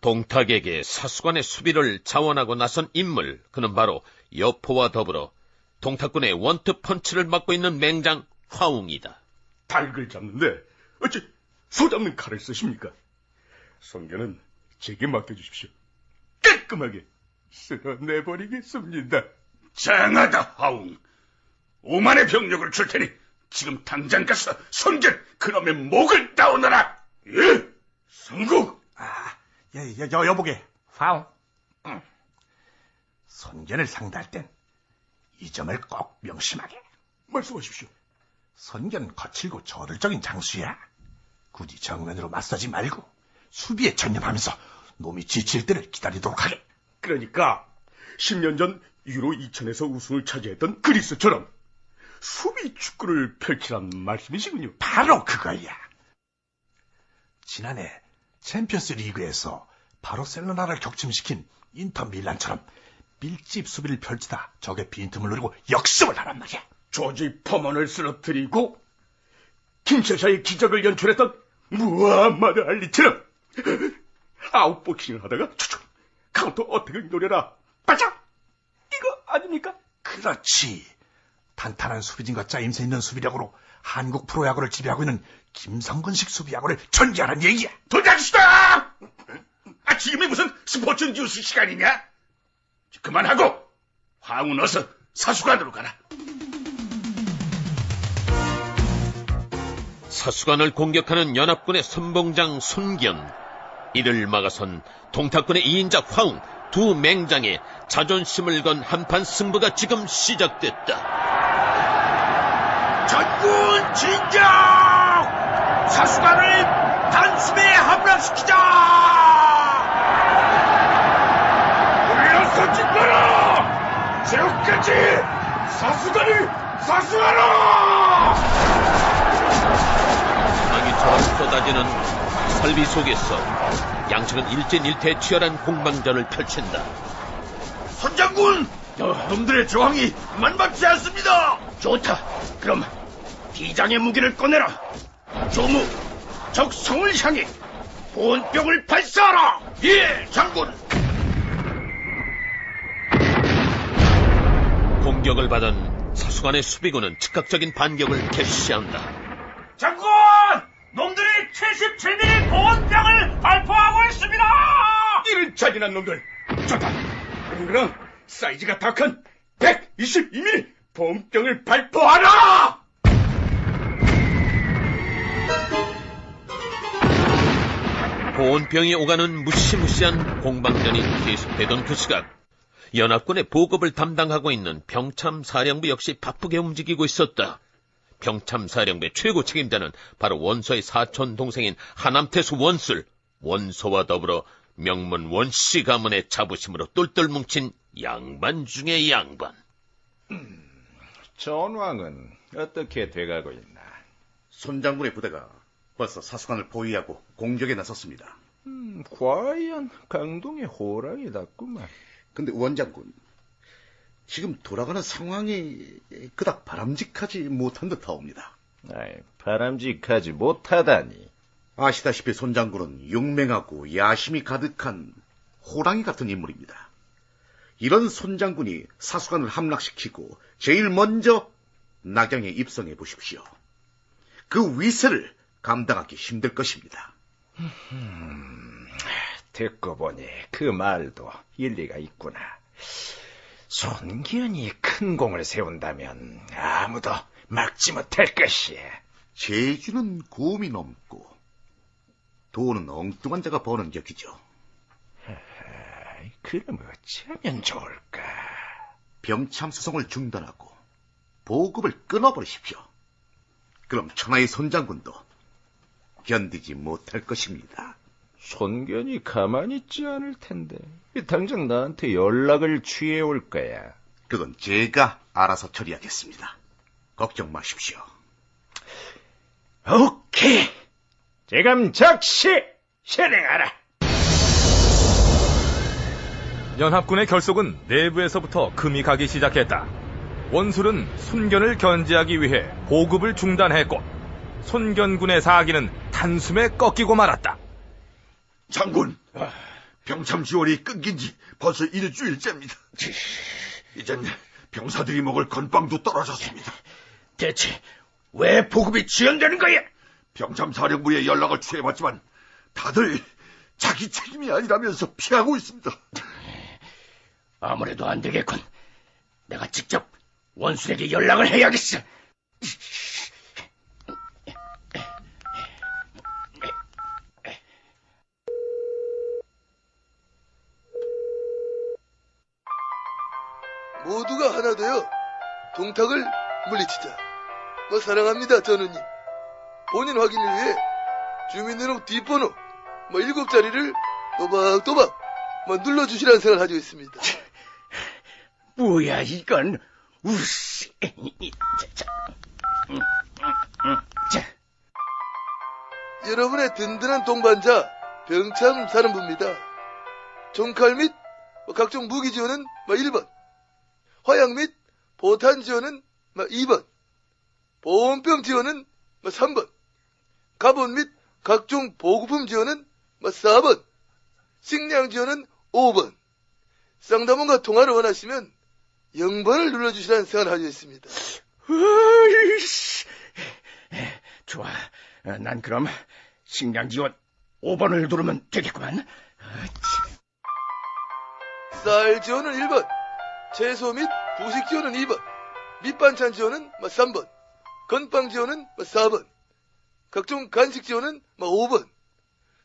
S1: 동탁에게 사수관의 수비를 자원하고 나선 인물, 그는 바로 여포와 더불어 동탁군의 원투 펀치를 맡고 있는 맹장 화웅이다.
S9: 닭을 잡는데 어찌 소 잡는 칼을 쓰십니까? 손견은 제게 맡겨주십시오. 깔끔하게 쓸어내버리겠습니다.
S3: 장하다, 화웅. 5만의 병력을 줄 테니 지금 당장 가서 손견 그놈의 목을 따오너라. 예? 성국!
S4: 여보게, 화웅. 손견을 상대할 땐 이 점을 꼭 명심하게.
S9: 말씀하십시오.
S4: 손견은 거칠고 저돌적인 장수야. 굳이 정면으로 맞서지 말고 수비에 전념하면서 놈이 지칠 때를 기다리도록 하게.
S9: 그러니까 10년 전 유로 2000에서 우승을 차지했던 그리스처럼 수비 축구를 펼치란 말씀이시군요.
S4: 바로 그거야. 지난해 챔피언스 리그에서 바르셀로나를 격침시킨 인터 밀란처럼 밀집 수비를 펼치다 적의 빈틈을 노리고 역습을 하란 말이야.
S9: 조지 퍼먼을 쓰러뜨리고 킨샤샤의 기적을 연출했던 무하마드 알리처럼 아웃복싱을 하다가 추축 카운터 어택을 노려라. 바짝! 이거 아닙니까?
S4: 그렇지. 탄탄한 수비진과 짜임새 있는 수비력으로 한국 프로야구를 지배하고 있는 김성근식 수비야구를 전개하는 얘기야.
S3: 도장수다! 지금이 무슨 스포츠 뉴스 시간이냐? 그만하고 화웅은 어서 사수관으로 가라.
S1: 사수관을 공격하는 연합군의 선봉장 손견, 이를 막아선 동탁군의 2인자 화웅, 두 맹장의 자존심을 건 한판 승부가 지금 시작됐다.
S3: 전군 진격! 사수관을 단숨에 함락시키자! 물러서 짓거라! 제국까지 사수관을 사수하라!
S1: 방위처럼 쏟아지는 설비 속에서 양측은 일진일퇴 치열한 공방전을 펼친다.
S3: 선장군! 놈들의 저항이 만만치 않습니다! 좋다. 그럼 비장의 무기를 꺼내라. 조무, 적 성을 향해 보온병을 발사하라! 예, 장군!
S1: 공격을 받은 사수관의 수비군은 즉각적인 반격을 개시한다.
S3: 장군! 놈들이 77mm 보온병을 발포하고 있습니다!
S9: 이런 잔인한 놈들. 좋다. 그럼 사이즈가 더 큰 122mm 보온병을 발포하라!
S1: 보온병이 오가는 무시무시한 공방전이 계속되던 그 시각, 연합군의 보급을 담당하고 있는 병참사령부 역시 바쁘게 움직이고 있었다. 병참사령부의 최고 책임자는 바로 원서의 사촌 동생인 하남태수 원술, 원소와 더불어 명문 원씨 가문의 자부심으로 똘똘 뭉친 양반 중의 양반.
S14: 전왕은 어떻게 돼가고 있나?
S4: 손장군의 부대가 벌써 사수관을 포위하고 공격에 나섰습니다.
S14: 과연 강동의 호랑이답구만.
S4: 근데 원장군, 지금 돌아가는 상황이 그닥 바람직하지 못한 듯하옵니다.
S14: 바람직하지 못하다니.
S4: 아시다시피 손장군은 용맹하고 야심이 가득한 호랑이 같은 인물입니다. 이런 손장군이 사수관을 함락시키고 제일 먼저 낙양에 입성해 보십시오. 그 위세를 감당하기 힘들 것입니다.
S14: 듣고 보니 그 말도 일리가 있구나. 손기현이 큰 공을 세운다면 아무도 막지 못할 것이야.
S4: 제주는 곰이 넘고 돈은 엉뚱한 자가 버는 격이죠.
S14: 그럼 어찌하면 좋을까?
S4: 병참 수송을 중단하고 보급을 끊어버리십시오. 그럼 천하의 손장군도 견디지 못할 것입니다.
S14: 손견이 가만히 있지 않을 텐데 당장 나한테 연락을 취해올 거야.
S4: 그건 제가 알아서 처리하겠습니다. 걱정 마십시오.
S14: 오케이. 지금 즉시 실행하라.
S2: 연합군의 결속은 내부에서부터 금이 가기 시작했다. 원술은 손견을 견제하기 위해 보급을 중단했고 손견군의 사기는 단숨에 꺾이고 말았다.
S4: 장군, 병참 지원이 끊긴 지 벌써 일주일째입니다. 이젠 병사들이 먹을 건빵도 떨어졌습니다.
S8: 대체 왜 보급이 지연되는 거야?
S4: 병참 사령부에 연락을 취해봤지만 다들 자기 책임이 아니라면서 피하고 있습니다.
S8: 아무래도 안 되겠군. 내가 직접 원술에게 연락을 해야겠어.
S7: 모두가 하나 되어 동탁을 물리치자. 사랑합니다, 전우님. 본인 확인을 위해 주민등록 뒷번호 7자리를 또박또박 눌러주시라는 생각을 가지고 있습니다.
S8: 뭐야 이건. 우씨.
S7: 여러분의 든든한 동반자 병참 사령부입니다. 종칼 및 각종 무기 지원은 1번, 화약 및 보탄 지원은 2번, 보온병 지원은 3번, 갑옷 및 각종 보급품 지원은 4번, 식량 지원은 5번, 쌍담원과 통화를 원하시면 0번을 눌러주시라는 생각을 가지고 있습니다.
S8: 좋아. 난 그럼 식량 지원 5번을 누르면 되겠구만.
S7: 쌀 지원은 1번, 채소 및 부식 지원은 2번, 밑반찬 지원은 3번, 건빵 지원은 4번, 각종 간식 지원은 5번,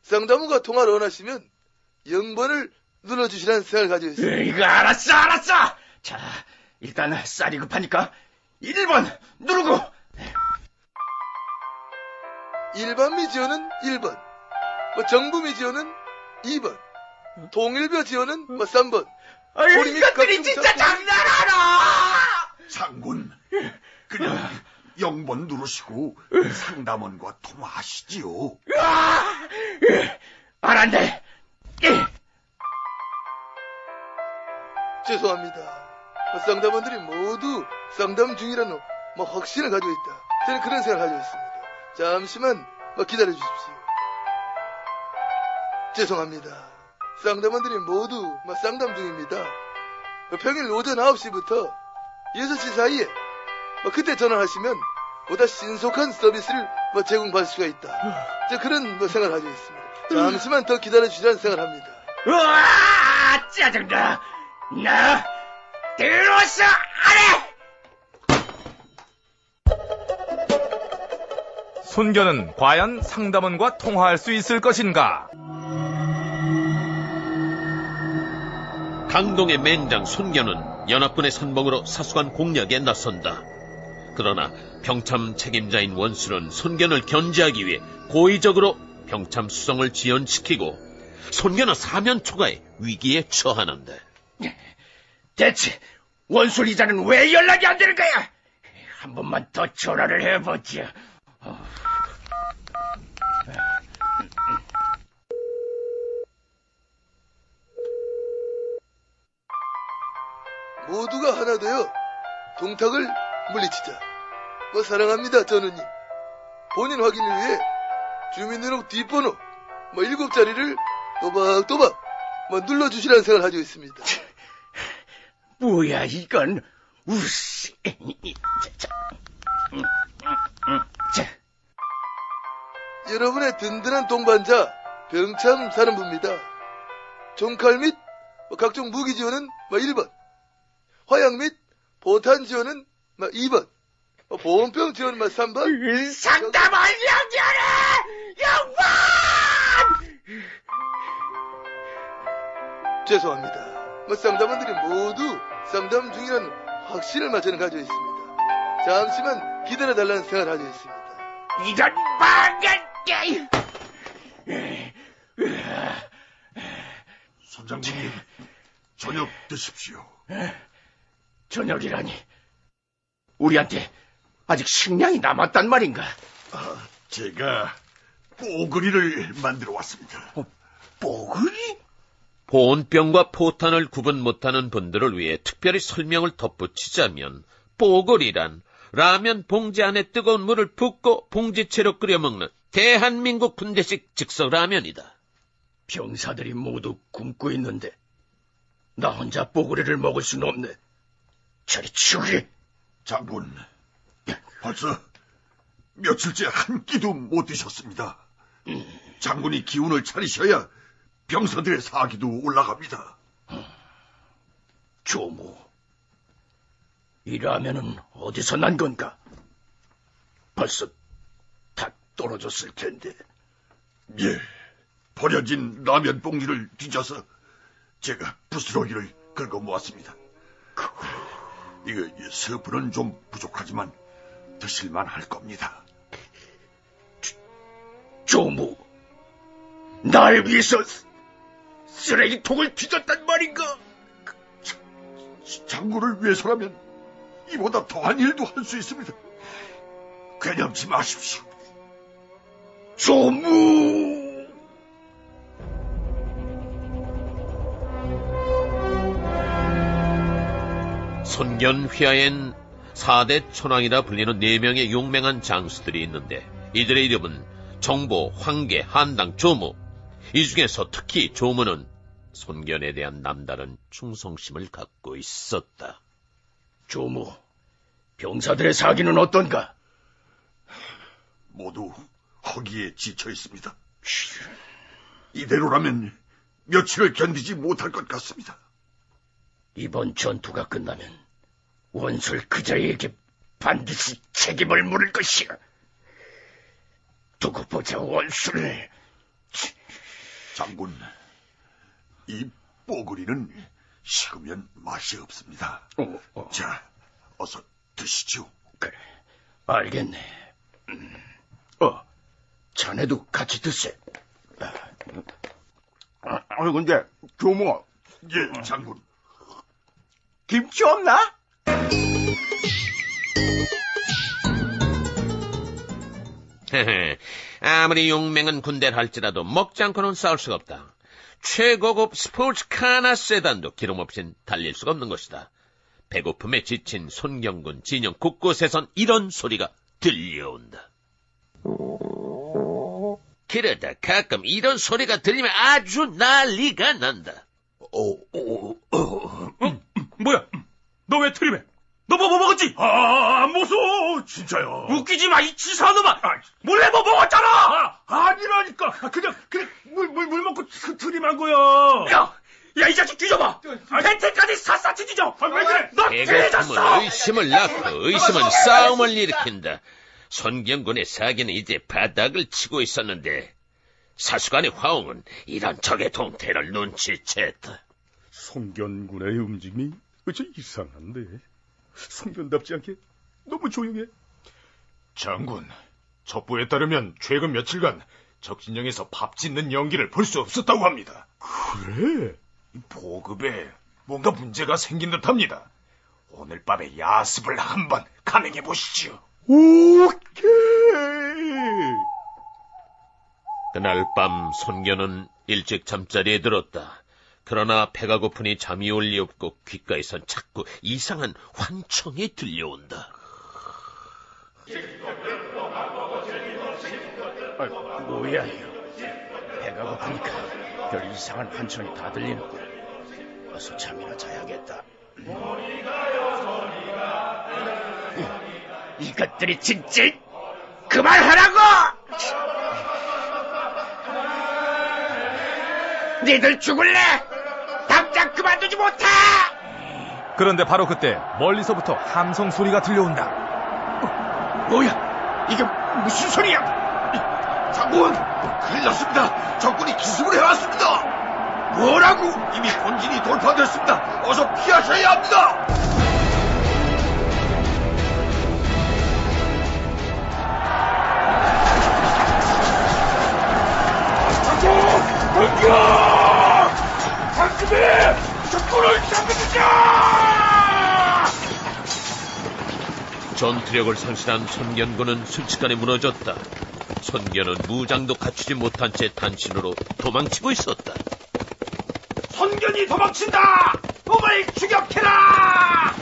S7: 쌍담원과 통화를 원하시면 0번을 눌러주시라는 생각을 가지고 있습니다.
S8: 이거 알았어. 자, 일단 쌀이 급하니까 1번 누르고.
S7: 일반미 지원은 1번, 정부미 지원은 2번, 통일벼 지원은 3번.
S8: 이것들이 진짜 장난하나!
S4: 장군, 그냥 0번 누르시고 상담원과 통화하시지요.
S8: 알았네.
S7: 죄송합니다. 쌍담원들이 모두 쌍담 중이라는 확신을 가지고 있다. 저는 그런 생각을 가지고 있습니다. 잠시만 기다려 주십시오. 죄송합니다. 쌍담원들이 모두 쌍담 중입니다. 평일 오전 9시부터 6시 사이에 그때 전화하시면 보다 신속한 서비스를 제공받을 수가 있다. 저 그런 생각을 가지고 있습니다. 잠시만 더 기다려 주시라는 생각을 합니다.
S8: 으아! 짜증나! 나 들어왔어! 안해!
S2: 손견은 과연 상담원과 통화할 수 있을 것인가?
S1: 강동의 맹장 손견은 연합군의 선봉으로 사수관 공략에 나선다. 그러나 병참 책임자인 원술은 손견을 견제하기 위해 고의적으로 병참 수성을 지연시키고 손견은 사면 초과에 위기에 처하는데
S15: 대체 원술이자는 왜 연락이 안 되는 거야? 한 번만 더 전화를 해보자.
S7: 모두가 하나 되어 동탁을 물리치자. 사랑합니다, 전우님. 본인 확인을 위해 주민등록 뒷번호 7자리를 또박또박 눌러주시라는 생각을 가지고 있습니다.
S15: 뭐야 이건? 우씨.
S7: 여러분의 든든한 동반자 병참 사령부입니다. 종칼 및 각종 무기 지원은 1번, 화약 및 포탄 지원은 2번, 보온병 지원은 3번.
S15: 상담 알려줘라, 양반!
S7: 죄송합니다. 쌍담원들이 모두 쌍담 중이라는 확신을 저는 가지고 있습니다. 잠시만 기다려달라는 생각을 가지고 있습니다.
S15: 이런 망한 게!
S4: 선장님, 저녁 드십시오.
S15: 저녁이라니. 우리한테 아직 식량이 남았단 말인가?
S4: 제가 뽀글이를 만들어 왔습니다.
S15: 뽀글이?
S1: 보온병과 포탄을 구분 못하는 분들을 위해 특별히 설명을 덧붙이자면 뽀글이란 라면 봉지 안에 뜨거운 물을 붓고 봉지채로 끓여 먹는 대한민국 군대식 즉석 라면이다.
S15: 병사들이 모두 굶고 있는데 나 혼자 뽀글이를 먹을 수는 없네. 저리 치우게.
S4: 장군, 벌써 며칠째 한 끼도 못 드셨습니다. 장군이 기운을 차리셔야 병사들의 사기도 올라갑니다.
S15: 조무, 이 라면은 어디서 난 건가? 벌써 다 떨어졌을 텐데.
S4: 예, 버려진 라면 봉지를 뒤져서 제가 부스러기를 긁어 모았습니다. 이거 스프는 좀 부족하지만 드실만 할 겁니다.
S15: 조무, 날 위해서 쓰레기통을 뒤졌단 말인가?
S4: 장군을 위해서라면 이보다 더한 일도 할 수 있습니다. 괴념치 마십시오.
S15: 조무!
S1: 손견 휘하엔 4대 천왕이라 불리는 4명의 용맹한 장수들이 있는데 이들의 이름은 정보, 황계, 한당, 조무. 이 중에서 특히 조무는 손견에 대한 남다른 충성심을 갖고 있었다.
S15: 조무, 병사들의 사기는 어떤가?
S4: 모두 허기에 지쳐 있습니다. 이대로라면 며칠을 견디지 못할 것 같습니다.
S15: 이번 전투가 끝나면 원술 그자에게 반드시 책임을 물을 것이야. 두고 보자, 원술.
S4: 장군, 이 뽀글이는 식으면 맛이 없습니다. 자, 어서 드시죠.
S15: 그래, 알겠네. 자네도 같이 드세.
S4: 근데 조무아. 예, 장군.
S15: 김치 없나?
S1: 아무리 용맹한 군대를 할지라도 먹지 않고는 싸울 수가 없다. 최고급 스포츠카나 세단도 기름 없인 달릴 수가 없는 것이다. 배고픔에 지친 손경군 진영 곳곳에선 이런 소리가 들려온다. 그러다 가끔 이런 소리가 들리면 아주 난리가 난다.
S9: 뭐야? 너 왜 트림해? 너 뭐 먹었지? 안 먹었어.
S13: 진짜요.
S9: 웃기지 마, 이 치사한 놈아. 몰래 뭐 먹었잖아.
S13: 아니라니까. 그냥 물 먹고 트림한 거야.
S9: 야, 이 자식 뒤져봐. 팬티까지 샅샅이 뒤져.
S13: 왜 그래?
S9: 너
S1: 배고픔은
S9: 뒤졌어.
S1: 의심을 낳고 의심은 싸움을 일으킨다. 손경군의 사기는 이제 바닥을 치고 있었는데 사수관의 화웅은 이런 적의 동태를 눈치챘다.
S3: 손견군의 움직임이 좀 이상한데. 손견답지 않게 너무 조용해.
S9: 장군, 첩보에 따르면 최근 며칠간
S14: 적진영에서 밥 짓는 연기를 볼 수 없었다고 합니다.
S13: 그래?
S14: 보급에 뭔가 문제가 생긴 듯합니다. 오늘 밤에 야습을 한번 감행해 보시죠.
S13: 오케이.
S1: 그날 밤 손견은 일찍 잠자리에 들었다. 그러나 배가 고프니 잠이 올 리 없고 귓가에선 자꾸 이상한 환청이 들려온다.
S15: 뭐야 이거. 배가 고프니까 별 이상한 환청이 다 들리는군. 어서 잠이나 자야겠다. 이것들이 진짜 그만하라고! 니들 죽을래? 당장 그만두지 못해!
S2: 그런데 바로 그때 멀리서부터 함성 소리가 들려온다.
S15: 뭐야? 이게 무슨 소리야?
S4: 장군, 큰일 났습니다. 적군이 기습을 해왔습니다.
S15: 뭐라고?
S4: 이미 본진이 돌파됐습니다. 어서 피하셔야 합니다.
S13: 당겨! 당신의 적군을 잡아주자!
S1: 전투력을 상실한 손견군은 순식간에 무너졌다. 손견은 무장도 갖추지 못한 채 단신으로 도망치고 있었다.
S13: 선견이 도망친다! 몸을 추격해라!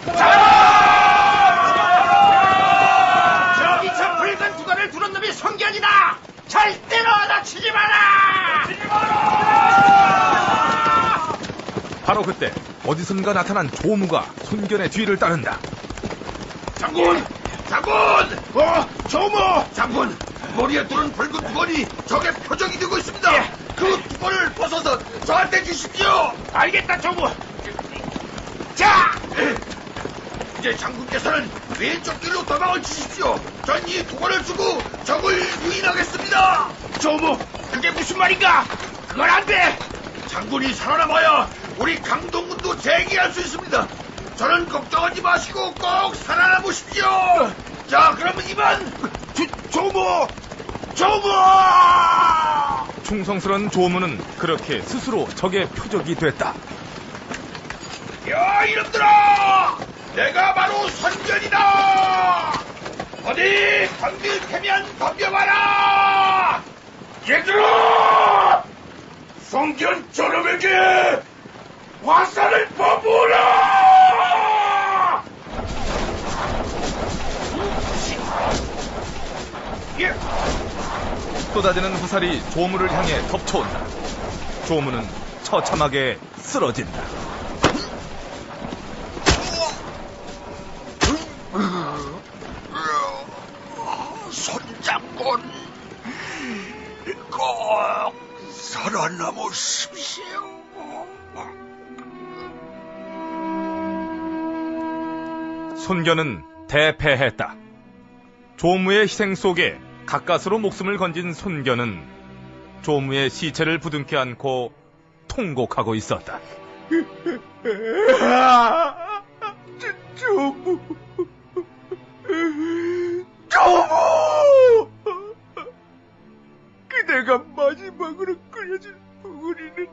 S15: 저기 저 붉은 두건을 두른 놈이 손견이다! 절대로 다치지 마라!
S2: 바로 그때 어디선가 나타난 조무가 손견의 뒤를 따른다.
S4: 장군! 조무! 장군! 머리에 뚫은 붉은 두건이 적의 표적이 되고 있습니다. 그 두건을 벗어서 저한테 주십시오.
S15: 알겠다, 조무! 자!
S4: 이제 장군께서는 왼쪽 길로 도망을 치십시오. 전 이 두건을 주고 적을 유인하겠습니다.
S15: 조무, 그게 무슨 말인가? 그건 안 돼!
S4: 장군이 살아남아야 우리 강동군도 재기할 수 있습니다. 저는 걱정하지 마시고 꼭 살아남으십시오. 자, 그러면 이만 조무!
S2: 충성스런 조무는 그렇게 스스로 적의 표적이 됐다.
S4: 야, 이놈들아! 내가 바로 선견이다! 어디 덤빌 테면 덤벼봐라!
S13: 얘들아! 성견 저놈에게 화살을 퍼부어라!
S2: 쏟아지는 화살이 조무를 향해 덮쳐온다. 조무는 처참하게 쓰러진다.
S4: 손장군, 꼭 살아남으십시오.
S2: 손견은 대패했다. 조무의 희생 속에 가까스로 목숨을 건진 손견은 조무의 시체를 부둥켜 안고 통곡하고 있었다.
S13: 조무! 그대가 마지막으로 끓여준 우리는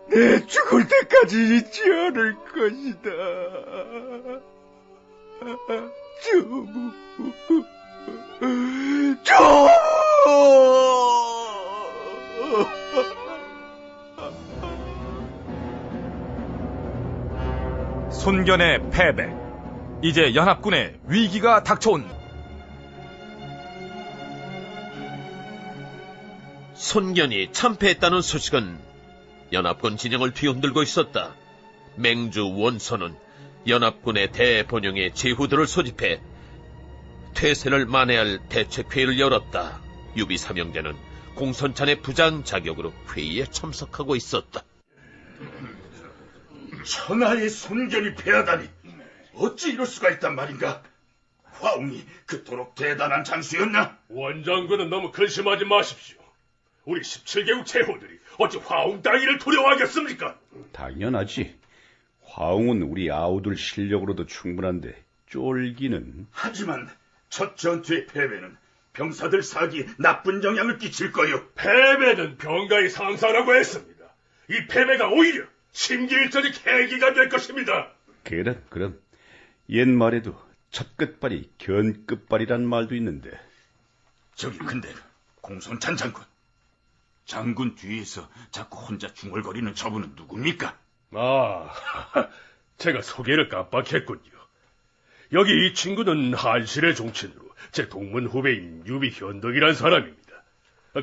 S13: 내 죽을 때까지 잊지 않을 것이다. 조무!
S2: 손견의 패배. 이제 연합군의 위기가 닥쳐온.
S1: 손견이 참패했다는 소식은 연합군 진영을 뒤흔들고 있었다. 맹주 원선은 연합군의 대본영의 제후들을 소집해 퇴세를 만회할 대책회의를 열었다. 유비 삼형제는 공선찬의 부장 자격으로 회의에 참석하고 있었다.
S13: 천하의 손견이 패하다니 어찌 이럴 수가 있단 말인가? 화웅이 그토록 대단한 장수였나?
S9: 원장군은 너무 근심하지 마십시오. 우리 17개국 제후들이 어찌 화웅 따위를 두려워하겠습니까?
S3: 당연하지. 화웅은 우리 아우들 실력으로도 충분한데 쫄기는.
S13: 하지만 첫 전투의 패배는 병사들 사기에 나쁜 영향을 끼칠 거요.
S9: 패배는 병가의 상사라고 했습니다. 이 패배가 오히려 심기일전의 계기가 될 것입니다.
S3: 그럼 옛말에도 첫 끝발이 견 끝발이란 말도 있는데.
S13: 저기 근데 공손찬 장군 뒤에서 자꾸 혼자 중얼거리는 저분은 누굽니까?
S9: 제가 소개를 깜빡했군요. 여기 이 친구는 한실의 종친으로 제 동문 후배인 유비 현덕이란 사람입니다.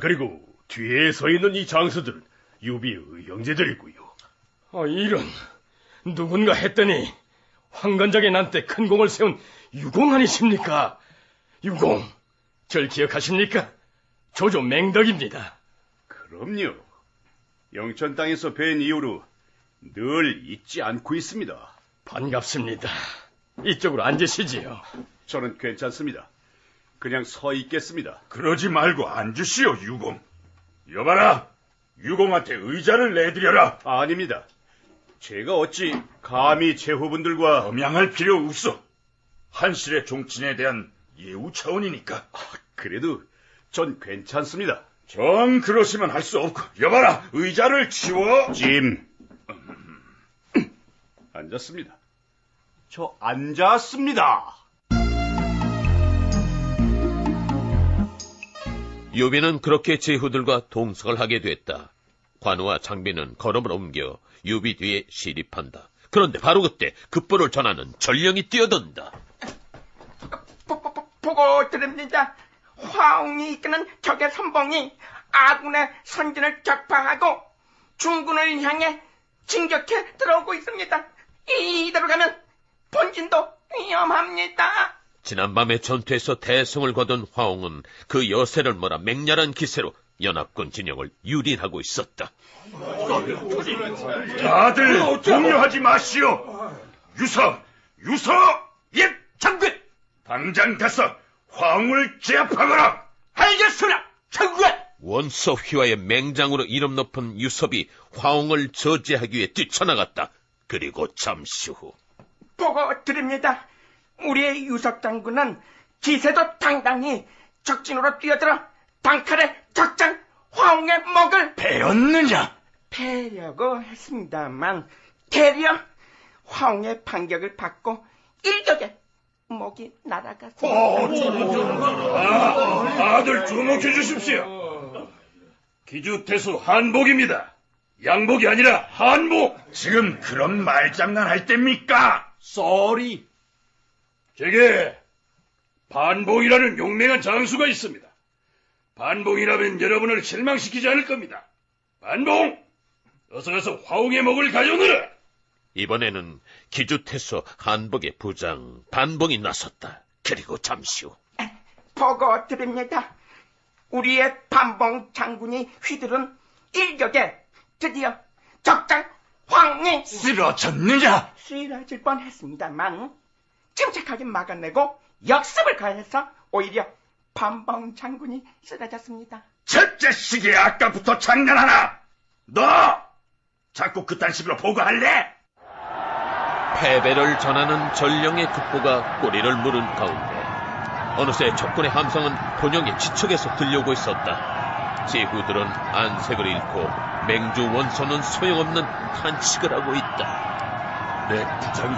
S9: 그리고 뒤에 서 있는 이 장수들은 유비의 형제들이고요.
S8: 이런, 누군가 했더니 황건적의 난때 큰 공을 세운 유공 아니십니까? 유공, 절 기억하십니까? 조조 맹덕입니다.
S3: 그럼요. 영천 땅에서 뵌 이후로 늘 잊지 않고 있습니다.
S8: 반갑습니다. 이쪽으로 앉으시지요.
S3: 저는 괜찮습니다. 그냥 서 있겠습니다.
S13: 그러지 말고 앉으시오, 유공. 여봐라, 유공한테 의자를 내드려라.
S3: 아닙니다. 제가 어찌 감히 제 후분들과
S13: 범양할 필요 없어. 한실의 종친에 대한 예우 차원이니까.
S3: 그래도 전 괜찮습니다.
S13: 정 그러시면 할 수 없고. 여봐라, 의자를 치워.
S3: 짐. 앉았습니다. 저 앉았습니다.
S1: 유비는 그렇게 제후들과 동석을 하게 됐다. 관우와 장비는 걸음을 옮겨 유비 뒤에 시립한다. 그런데 바로 그때 급보를 전하는 전령이 뛰어든다.
S16: 보고 드립니다. 화웅이 이끄는 적의 선봉이 아군의 선진을 격파하고 중군을 향해 진격해 들어오고 있습니다. 이대로 가면 본진도 위험합니다.
S1: 지난밤의 전투에서 대성을 거둔 화웅은 그 여세를 몰아 맹렬한 기세로 연합군 진영을 유린하고 있었다.
S13: 다들 동요하지 마시오. 유서, 예, 장군. 당장 가서 화웅을 제압하거라.
S16: 알겠습니다, 장군.
S1: 원서 휘하의 맹장으로 이름 높은 유섭이 화웅을 저지하기 위해 뛰쳐나갔다. 그리고 잠시 후
S16: 보고 드립니다. 우리의 유섭 장군은 기세도 당당히 적진으로 뛰어들어 단칼에 적장 화웅의 목을
S13: 베었느냐?
S16: 베려고 했습니다만 대려 화웅의 반격을 받고 일격에 목이 날아갔습니다.
S13: 다들 주목해 주십시오. 기주태수 한복입니다. 양복이 아니라 한복. 지금 그런 말장난할 때입니까?
S9: 쏘리. 제게 반봉이라는 용맹한 장수가 있습니다. 반봉이라면 여러분을 실망시키지 않을 겁니다. 반봉! 어서 가서 화웅의 목을 가져오너라.
S1: 이번에는 기주태수 한복의 부장 반봉이 나섰다. 그리고 잠시 후
S16: 보고 드립니다. 우리의 반봉 장군이 휘두른 일격에 드디어 적장 황이
S13: 쓰러졌느냐?
S16: 쓰러질 뻔했습니다만 침착하게 막아내고 역습을 가해서 오히려 반봉 장군이 쓰러졌습니다.
S13: 저 자식이 아까부터 장난하나? 너 자꾸 그딴 식으로 보고할래?
S1: 패배를 전하는 전령의 급보가 꼬리를 물은 가운데 어느새 적군의 함성은 본영의 지척에서 들려오고 있었다. 제후들은 안색을 잃고 맹주 원소는 소용없는 탄식을 하고 있다.
S13: 내 부장인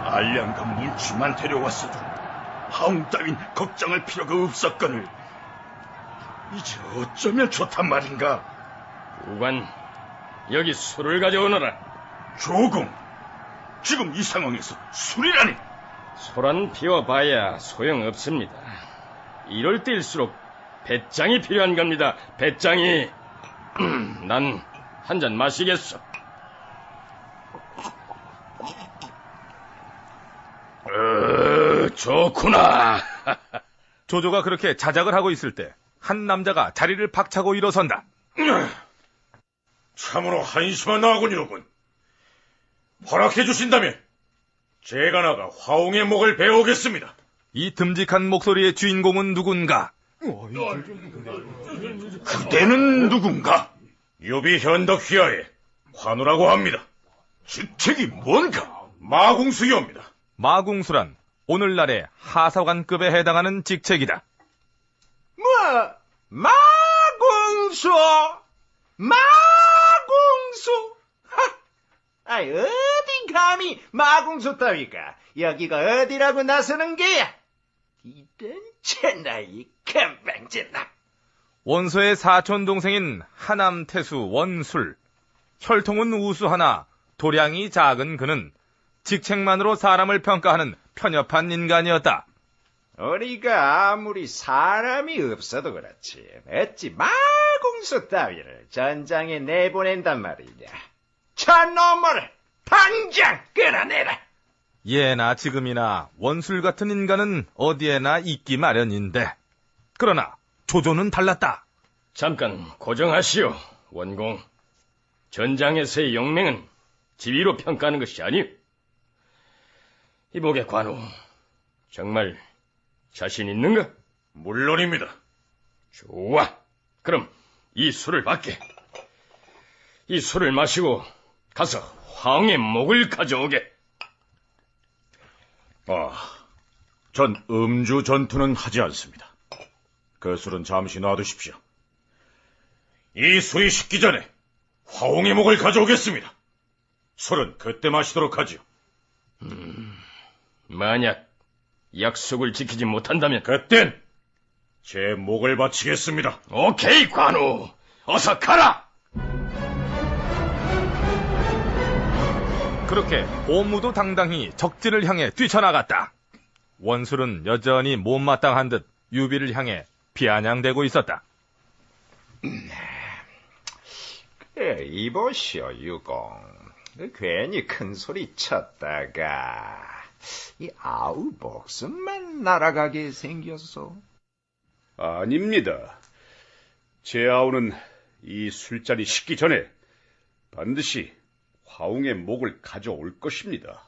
S13: 알량과 물추만 데려왔어도 하웅 따윈 걱정할 필요가 없었거늘 이제 어쩌면 좋단 말인가?
S8: 우관, 여기 술을 가져오너라.
S13: 조공, 지금 이 상황에서 술이라니?
S8: 소란 피워봐야 소용없습니다. 이럴 때일수록 배짱이 필요한 겁니다. 배짱이. 난 한 잔 마시겠어.
S9: 좋구나.
S2: 조조가 그렇게 자작을 하고 있을 때 한 남자가 자리를 박차고 일어선다.
S9: 참으로 한심한 아군이로군. 허락해 주신다면 제가 나가 화웅의 목을 베어오겠습니다.
S2: 이 듬직한 목소리의 주인공은 누군가?
S13: 그대는 누군가?
S9: 유비 현덕 휘하의 관우라고 합니다.
S13: 직책이 뭔가?
S9: 마궁수요입니다.
S2: 마궁수란 오늘날의 하사관급에 해당하는 직책이다.
S14: 마궁수! 마궁수! 아이, 어디 감히 마궁수 따위가 여기가 어디라고 나서는 게야? 이런 천하이 금방진나.
S2: 원소의 사촌 동생인 하남태수 원술. 혈통은 우수 하나 도량이 작은 그는 직책만으로 사람을 평가하는 편협한 인간이었다.
S14: 우리가 아무리 사람이 없어도 그렇지 어찌 마궁수 따위를 전장에 내보낸단 말이냐. 저놈을 당장 끌어내라.
S2: 예나 지금이나 원술 같은 인간은 어디에나 있기 마련인데, 그러나 조조는 달랐다.
S8: 잠깐 고정하시오, 원공. 전장에서의 영맹은 지위로 평가하는 것이 아니오. 이보게 관우, 정말 자신 있는가?
S10: 물론입니다.
S8: 좋아. 그럼 이 술을 받게. 이 술을 마시고 가서 황의 목을 가져오게.
S10: 전 음주 전투는 하지 않습니다. 그 술은 잠시 놔두십시오. 이 술이 식기 전에 화홍의 목을 가져오겠습니다. 술은 그때 마시도록 하지요.
S8: 만약 약속을 지키지 못한다면
S10: 그땐 제 목을 바치겠습니다.
S8: 오케이, 관우. 어서 가라.
S2: 그렇게 오무도 당당히 적진을 향해 뛰쳐나갔다. 원술은 여전히 못마땅한 듯 유비를 향해 비아냥대고 있었다.
S14: 이보시오, 유공. 괜히 큰 소리 쳤다가 이 아우 목숨만 날아가게 생겼어.
S3: 아닙니다. 제 아우는 이 술잔이 식기 전에 반드시 화웅의 목을 가져올 것입니다.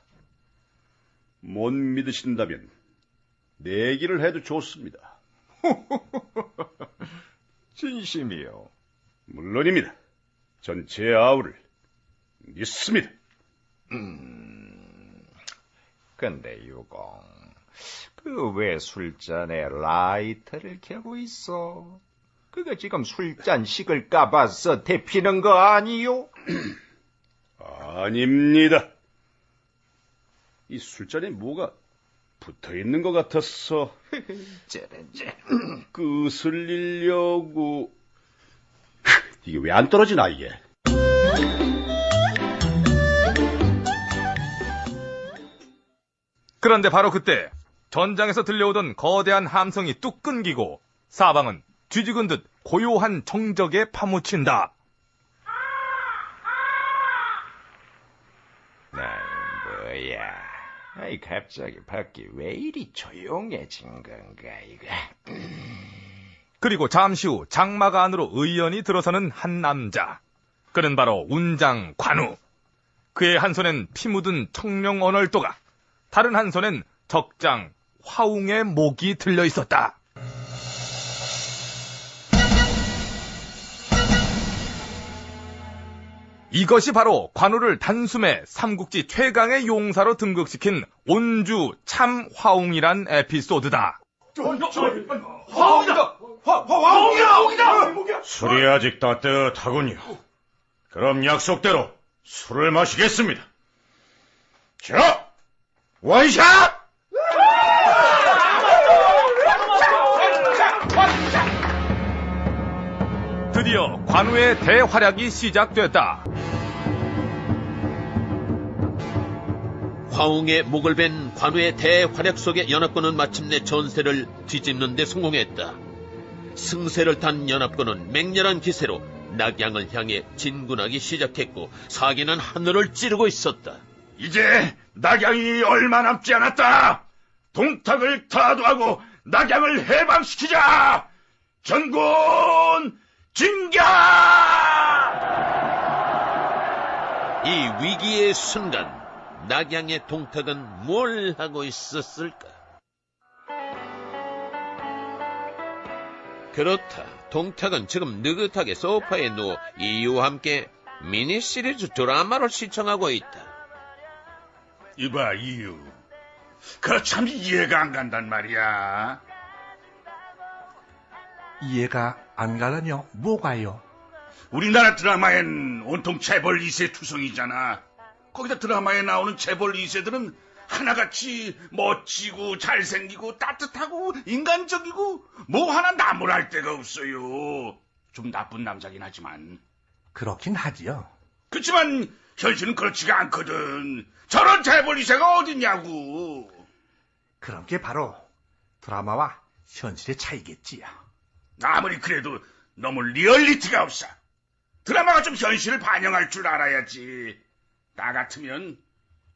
S3: 못 믿으신다면 내기를 해도 좋습니다.
S14: 진심이요?
S3: 물론입니다. 전 제 아우를 믿습니다.
S14: 근데 유공, 그 왜 술잔에 라이터를 켜고 있어? 그거 지금 술잔 식을 까봐서 데피는 거 아니요?
S3: 아닙니다. 이 술잔에 뭐가 붙어있는 것 같아서 끄슬리려고. 이게 왜 안 떨어지나 이게.
S2: 그런데 바로 그때 전장에서 들려오던 거대한 함성이 뚝 끊기고 사방은 뒤죽은 듯 고요한 정적에 파묻힌다.
S14: 뭐야? 아이, 갑자기 밖이 왜 이리 조용해진 건가, 이거?
S2: 그리고 잠시 후 장막 안으로 의연히 들어서는 한 남자. 그는 바로 운장 관우. 그의 한 손엔 피 묻은 청룡 언얼도가, 다른 한 손엔 적장 화웅의 목이 들려 있었다. 이것이 바로 관우를 단숨에 삼국지 최강의 용사로 등극시킨 온주 참 화웅이란 에피소드다.
S13: 화웅이다! 화웅이다!
S10: 술이 아직 따뜻하군요. 그럼 약속대로 술을 마시겠습니다. 자, 원샷!
S2: 드디어 관우의 대활약이 시작됐다.
S1: 화웅의 목을 벤 관우의 대활약 속에 연합군은 마침내 전세를 뒤집는 데 성공했다. 승세를 탄 연합군은 맹렬한 기세로 낙양을 향해 진군하기 시작했고 사기는 하늘을 찌르고 있었다.
S13: 이제 낙양이 얼마 남지 않았다. 동탁을 타도하고 낙양을 해방시키자. 전군 진격!
S1: 이 위기의 순간 낙양의 동탁은 뭘 하고 있었을까? 그렇다. 동탁은 지금 느긋하게 소파에 누워 이유와 함께 미니 시리즈 드라마를 시청하고 있다.
S13: 이봐, 이유. 그 참 이해가 안 간단 말이야.
S17: 이해가 안 가라뇨? 뭐가요?
S13: 우리나라 드라마엔 온통 재벌 2세 투성이잖아. 거기다 드라마에 나오는 재벌 2세들은 하나같이 멋지고 잘생기고 따뜻하고 인간적이고 뭐 하나 나무랄 데가 없어요. 좀 나쁜 남자긴 하지만.
S17: 그렇긴 하지요.
S13: 그렇지만 현실은 그렇지가 않거든. 저런 재벌 2세가 어딨냐고.
S17: 그런 게 바로 드라마와 현실의 차이겠지요.
S13: 아무리 그래도 너무 리얼리티가 없어. 드라마가 좀 현실을 반영할 줄 알아야지. 나 같으면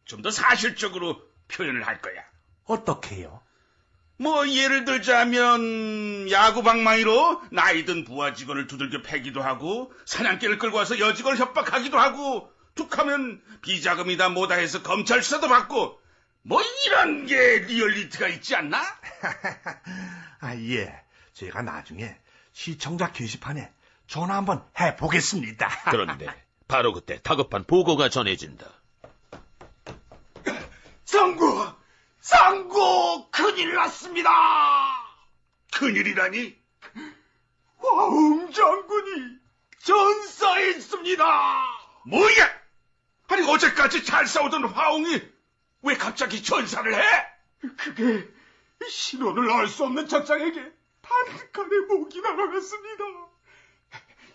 S13: 좀 더 사실적으로 표현을 할 거야.
S17: 어떻게요?
S13: 뭐 예를 들자면 야구 방망이로 나이든 부하 직원을 두들겨 패기도 하고 사냥개를 끌고 와서 여직원을 협박하기도 하고 툭하면 비자금이다 뭐다 해서 검찰 수사도 받고 뭐 이런 게 리얼리티가 있지 않나?
S17: 아, 예. 제가 나중에 시청자 게시판에 전화 한번 해보겠습니다.
S1: 그런데 바로 그때 다급한 보고가 전해진다.
S4: 상구, 큰일 났습니다.
S13: 큰일이라니?
S4: 화웅 장군이 전사에 있습니다.
S13: 뭐야? 아니 어제까지 잘 싸우던 화웅이 왜 갑자기 전사를 해?
S4: 그게 신원을 알 수 없는 적장에게 단칸에 목이 날아갔습니다.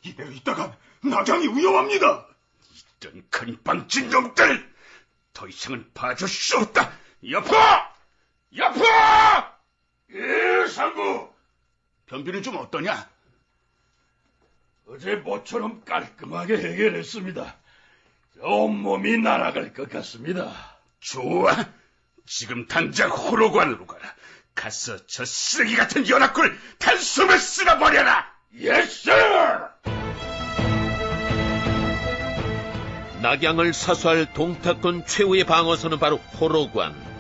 S4: 이대로 있다간 낙양이 위험합니다.
S13: 이런 건방진 놈들! 더 이상은 봐줄 수 없다! 여포!
S4: 예, 상구.
S13: 변비는 좀 어떠냐?
S15: 어제 모처럼 깔끔하게 해결했습니다. 온몸이 날아갈 것 같습니다.
S13: 좋아. 지금 당장 호로관으로 가라. 가서 저 쓰레기 같은 연합군을 단숨에 쓸어버려라.
S15: 예스!
S1: 낙양을 사수할 동탁군 최후의 방어선은 바로 호로관.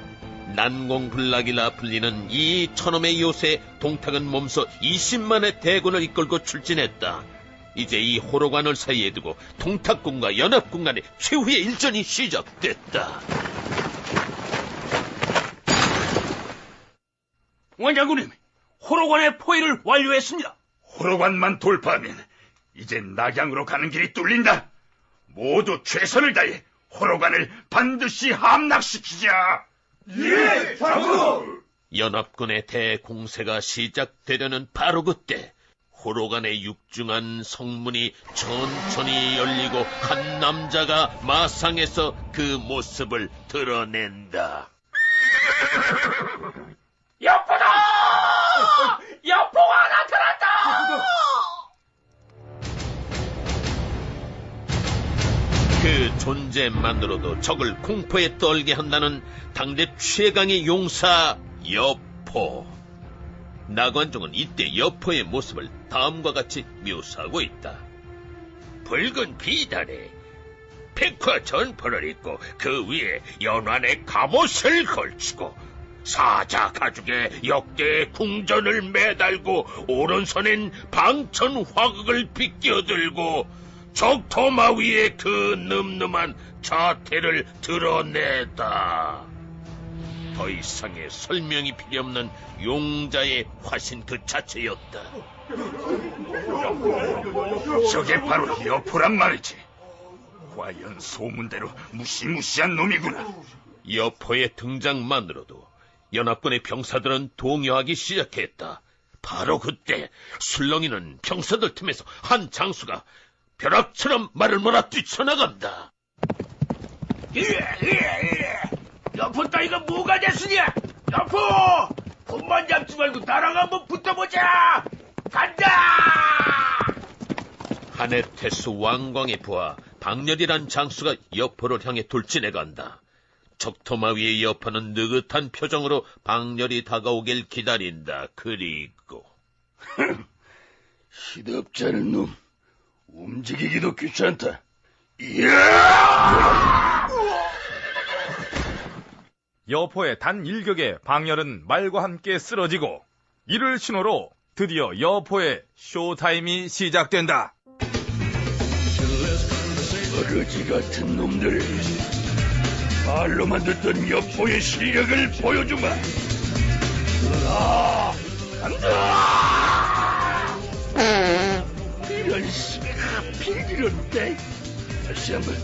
S1: 난공불락이라 불리는 이 천엄의 요새 동탁은 몸소 20만의 대군을 이끌고 출진했다. 이제 이 호로관을 사이에 두고 동탁군과 연합군 간의 최후의 일전이 시작됐다.
S15: 원장군님, 호로관의 포위를 완료했습니다.
S13: 호로관만 돌파하면 이제 낙양으로 가는 길이 뚫린다. 모두 최선을 다해 호로관을 반드시 함락시키자.
S4: 예, 장군!
S1: 연합군의 대공세가 시작되려는 바로 그때 호로관의 육중한 성문이 천천히 열리고 한 남자가 마상에서 그 모습을 드러낸다.
S15: 여포다! 여포가 나타났다!
S1: 그 존재만으로도 적을 공포에 떨게 한다는 당대 최강의 용사 여포. 나관종은 이때 여포의 모습을 다음과 같이 묘사하고 있다.
S15: 붉은 비단에 백화 전포를 입고 그 위에 연환의 갑옷을 걸치고 사자 가죽에 역대 궁전을 매달고 오른손엔 방천 화극을 비껴들고 적토마 위에 그 늠름한 자태를 드러내다. 더 이상의 설명이 필요 없는 용자의 화신 그 자체였다.
S13: 저게 바로 여포란 말이지. 과연 소문대로 무시무시한 놈이구나.
S1: 여포의 등장만으로도 연합군의 병사들은 동요하기 시작했다. 바로 그때 술렁이는 병사들 틈에서 한 장수가 벼락처럼 말을 몰아 뛰쳐나간다.
S15: 여포 따위가 뭐가 됐으냐? 여포! 군만 잡지 말고 나랑 한번 붙어보자! 간다!
S1: 하네테스 왕광의 부하 박렬이란 장수가 여포를 향해 돌진해간다. 적토마 위의 여포는 느긋한 표정으로 박렬이 다가오길 기다린다. 그리고
S15: 시덥잖은 놈, 움직이기도 귀찮다.
S2: 여포의 단 일격에 박렬은 말과 함께 쓰러지고 이를 신호로 드디어 여포의 쇼타임이 시작된다.
S15: 버러지 같은 놈들, 말로만 듣던 여포의 실력을 보여주마. 간다! 이런 시기가 하필 이런데. 다시 한번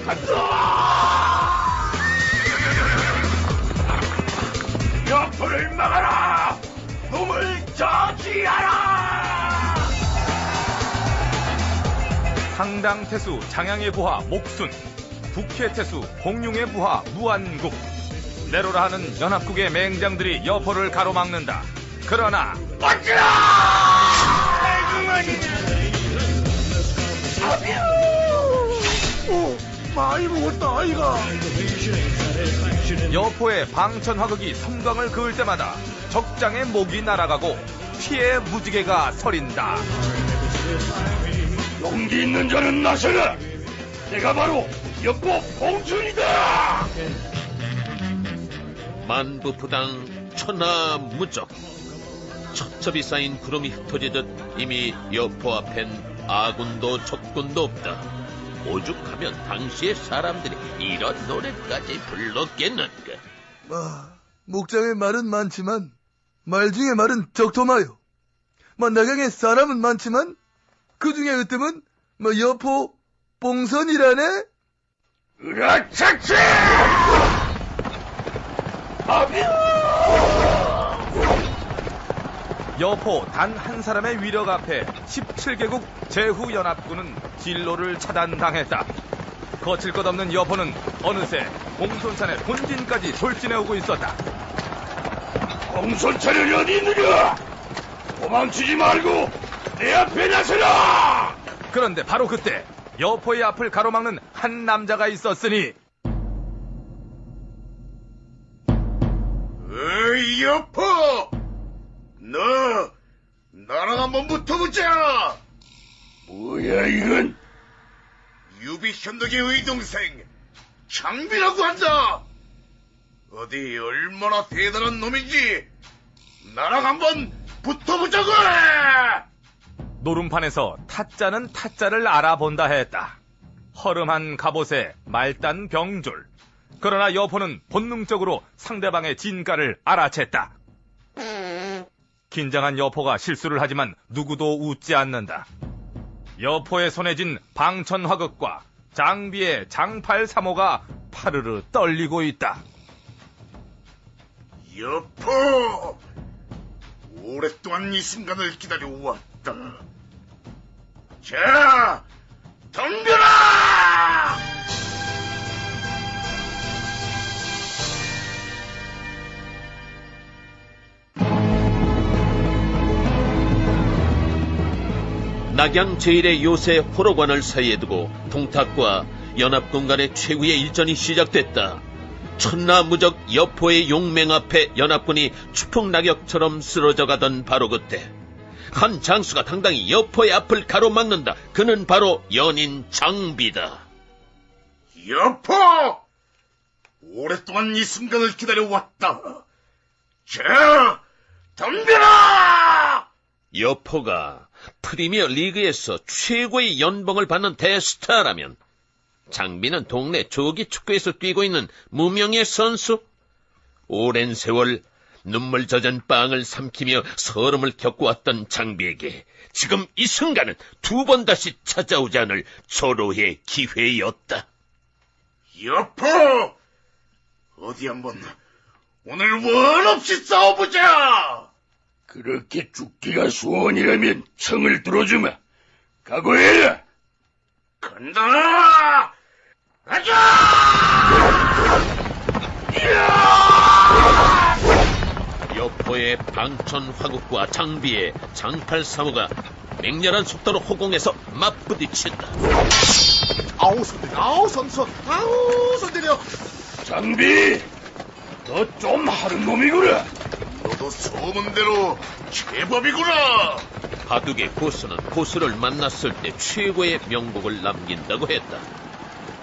S15: 간다. 여포를 막아라. 놈을 저지하라.
S2: 상당태수 장양의 부하 목순, 북해태수 공룡의 부하 무안국, 내로라 하는 연합국의 맹장들이 여포를 가로막는다. 그러나
S15: 많이 먹었다 아이가.
S2: 여포의 방천화극이 섬광을 그을 때마다 적장의 목이 날아가고 피의 무지개가 서린다.
S15: 용기 있는 자는 나서라. 내가 바로 여포 봉준이다.
S1: 만부부당 천하무적. 첩첩이 쌓인 구름이 흩어지듯 이미 여포 앞엔 아군도 적군도 없다. 오죽하면 당시의 사람들이 이런 노래까지 불렀겠는가.
S7: 목장에 말은 많지만 말 중에 말은 적토마요. 낙양에 사람은 많지만 그 중에 으뜸은 여포 봉선이라네.
S15: 으라차차!
S2: 여포 단 한 사람의 위력 앞에 17개국 제후연합군은 진로를 차단당했다. 거칠 것 없는 여포는 어느새 공손산의 본진까지 돌진해오고 있었다.
S15: 공손차련이 어디 있느냐? 도망치지 말고 내 앞에 나서라!
S2: 그런데 바로 그때 여포의 앞을 가로막는 한 남자가 있었으니.
S4: 어이 여포! 너 나랑 한번 붙어보자.
S15: 뭐야 이건?
S4: 유비 현덕의 의동생 장비라고 한다. 어디 얼마나 대단한 놈인지 나랑 한번 붙어보자고 해.
S2: 노름판에서 타짜는 타짜를 알아본다 했다. 허름한 갑옷에 말단 병졸. 그러나 여포는 본능적으로 상대방의 진가를 알아챘다. 긴장한 여포가 실수를 하지만 누구도 웃지 않는다. 여포의 손에 쥔 방천화극과 장비의 장팔 3호가 파르르 떨리고 있다.
S4: 여포! 오랫동안 이 순간을 기다려왔다. 자, 덤벼라!
S1: 낙양 제1의 요새 호로관을 사이에 두고 동탁과 연합군 간의 최후의 일전이 시작됐다. 천하무적 여포의 용맹 앞에 연합군이 추풍낙엽처럼 쓰러져가던 바로 그때 한 장수가 당당히 여포의 앞을 가로막는다. 그는 바로 연인 장비다.
S4: 여포! 오랫동안 이 순간을 기다려왔다. 자, 덤벼라!
S1: 여포가 프리미어 리그에서 최고의 연봉을 받는 대스타라면 장비는 동네 조기 축구에서 뛰고 있는 무명의 선수. 오랜 세월 눈물 젖은 빵을 삼키며 서름을 겪어왔던 장비에게 지금 이 순간은 두 번 다시 찾아오지 않을 절호의 기회였다.
S4: 여포! 어디 한번 오늘 원 없이 싸워보자!
S15: 그렇게 죽기가 소원이라면 청을 들어주마. 각오해라.
S4: 간다! 가자!
S1: 여포의 방천화국과 장비의 장팔 3호가 맹렬한 속도로 호공에서 맞부딪힌다.
S4: 아우 손 때려, 아우 손 아우 손 때려.
S15: 장비, 너 좀 하는 놈이구나.
S4: 너도 소문대로 제법이구나.
S1: 바둑의 고수는 고수를 만났을 때 최고의 명복을 남긴다고 했다.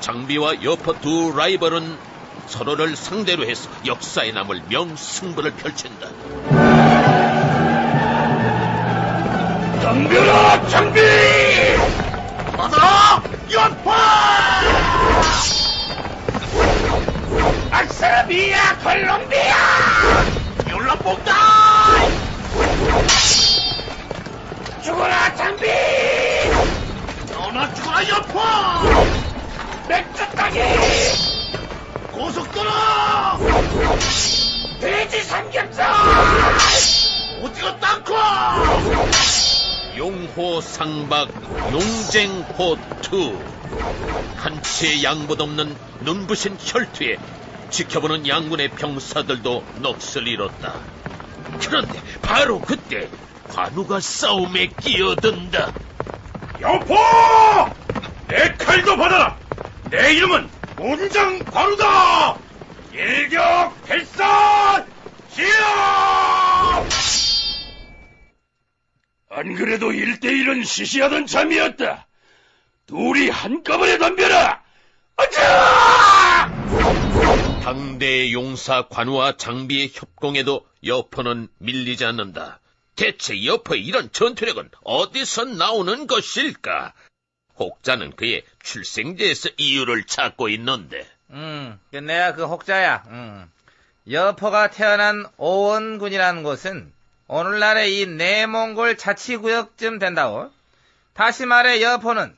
S1: 장비와 여포 두 라이벌은 서로를 상대로 해서 역사에 남을 명승부를 펼친다.
S15: 덤벼라 장비!
S4: 받아! 여포!
S15: 아싸비야 콜롬비아!
S4: 연락봉다! 죽어라 장비! 너나 죽어라 여포! 맥주 따기! 고속도로! 돼지 삼겹살! 오징어 땅콩!
S1: 용호 상박 용쟁호 투. 한치의 양보 없는 눈부신 혈투에 지켜보는 양군의 병사들도 넋을 잃었다. 그런데 바로 그때 관우가 싸움에 끼어든다.
S10: 여포! 내 칼도 받아라! 내 이름은 문장 관우다! 일격 필살! 시야! 안 그래도 1대1은 시시하던 참이었다. 둘이 한꺼번에 덤벼라! 아차!
S1: 당대의 용사 관우와 장비의 협공에도 여포는 밀리지 않는다. 대체 여포의 이런 전투력은 어디서 나오는 것일까? 혹자는 그의 출생지에서 이유를 찾고 있는데.
S11: 내가 그 혹자야. 여포가 태어난 오원군이라는 곳은 오늘날의 이 내몽골 자치구역쯤 된다고. 다시 말해 여포는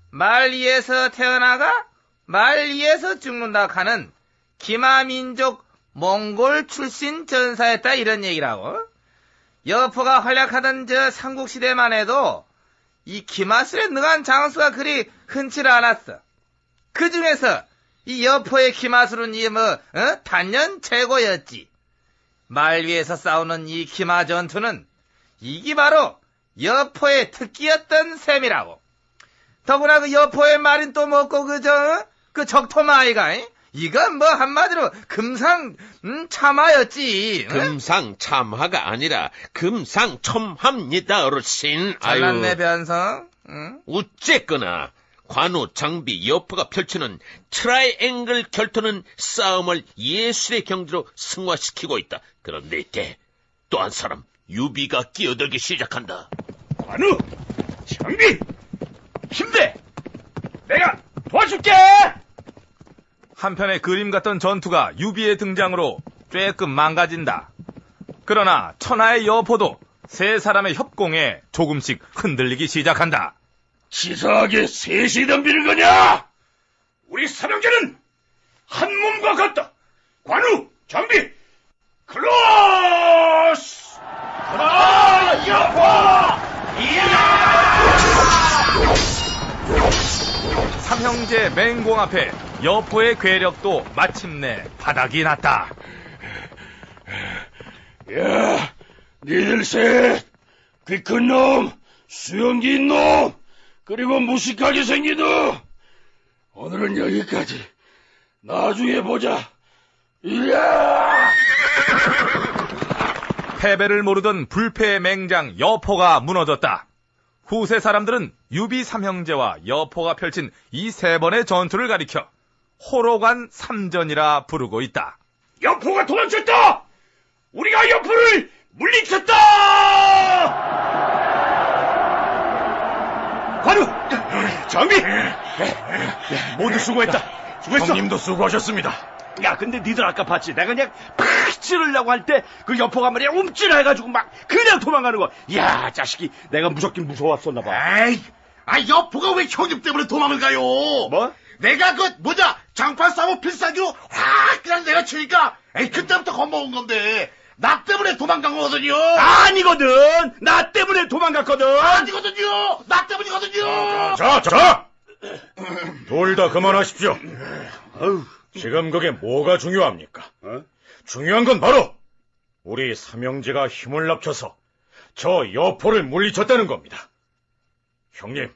S11: 말 위에서 태어나가 말 위에서 죽는다 하는 기마민족 몽골 출신 전사였다 이런 얘기라고. 여포가 활약하던 저 삼국시대만 해도 이 기마술에 능한 장수가 그리 흔치 않았어. 그 중에서 이 여포의 기마술은 단연 최고였지. 말 위에서 싸우는 이 기마 전투는 이게 바로 여포의 특기였던 셈이라고. 더구나 그 여포의 말인 또 먹고 그 적토마이가 이건 뭐 한마디로 금상참하였지.
S1: 금상참하가 아니라 금상첨합니다 어르신.
S11: 잘났네 변성.
S1: 어쨌거나 관우 장비 여포가 펼치는 트라이앵글 결투는 싸움을 예술의 경지로 승화시키고 있다. 그런데 이때 또 한 사람 유비가 끼어들기 시작한다.
S10: 관우! 장비! 힘내! 내가 도와줄게!
S2: 한편의 그림 같던 전투가 유비의 등장으로 쬐끔 망가진다. 그러나 천하의 여포도 세 사람의 협공에 조금씩 흔들리기 시작한다.
S10: 치사하게 셋이 덤비는 거냐? 우리 삼형제는 한 몸과 같다. 관우, 장비, 클로스! 하나, 여포! 이야!
S2: 삼형제 맹공 앞에 여포의 괴력도 마침내 바닥이 났다.
S10: 야, 니들 셋, 그 큰 놈, 수염긴 놈, 그리고 무식하게 생긴 놈. 오늘은 여기까지. 나중에 보자. 이야!
S2: 패배를 모르던 불패의 맹장 여포가 무너졌다. 후세 사람들은 유비 삼형제와 여포가 펼친 이 세 번의 전투를 가리켜 호로관 삼전이라 부르고 있다.
S10: 여포가 도망쳤다! 우리가 여포를 물리쳤다! 관우! 장비! 모두 수고했다. 수고했어. 형님도 수고하셨습니다.
S13: 야, 근데 니들 아까 봤지? 내가 그냥 팍 찌르려고 할 때 그 여포가 말이야 움찔해가지고 막 그냥 도망가는 거. 야, 자식이 내가 무섭긴 무서웠었나 봐.
S4: 에이, 여포가 왜 형님 때문에 도망을 가요?
S13: 뭐?
S4: 내가 장판 싸고 필살기로 확 그냥 내려치니까 그때부터 겁먹은 건데 나 때문에 도망간 거거든요.
S13: 아니거든. 나 때문에 도망갔거든.
S4: 아니거든요. 나 때문이거든요.
S10: 자! 둘 다 그만하십시오. 지금 그게 뭐가 중요합니까? 중요한 건 바로 우리 삼형제가 힘을 합쳐서 저 여포를 물리쳤다는 겁니다. 형님,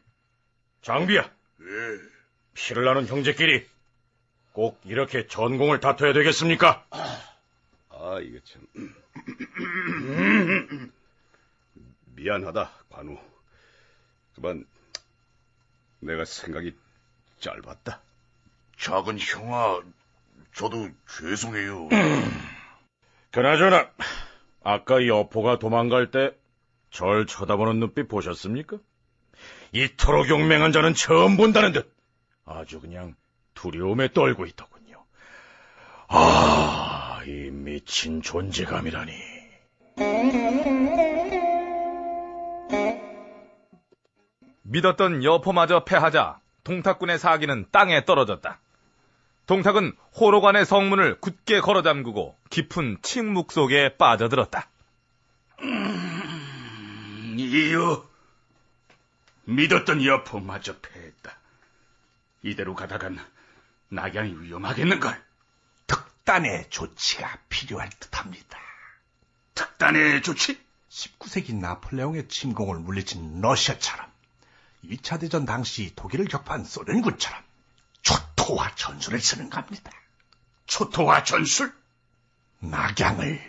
S10: 장비야. 피를 나눈 형제끼리 꼭 이렇게 전공을 다퉈야 되겠습니까?
S3: 이거 참. 미안하다, 관우. 그만, 내가 생각이 짧았다.
S4: 작은 형아, 저도 죄송해요.
S10: 그나저나 아까 여포가 도망갈 때 절 쳐다보는 눈빛 보셨습니까? 이토록 용맹한 자는 처음 본다는 듯 아주 그냥 두려움에 떨고 있더군요. 이 미친 존재감이라니.
S2: 믿었던 여포마저 패하자 동탁군의 사기는 땅에 떨어졌다. 동탁은 호로관의 성문을 굳게 걸어 잠그고 깊은 침묵 속에 빠져들었다.
S13: 이유, 믿었던 여포마저 패했다. 이대로 가다간 낙양이 위험하겠는걸.
S17: 특단의 조치가 필요할 듯합니다.
S13: 특단의 조치?
S17: 19세기 나폴레옹의 침공을 물리친 러시아처럼 2차 대전 당시 독일을 격파한 소련군처럼 초토화 전술을 쓰는 겁니다.
S13: 초토화 전술?
S17: 낙양을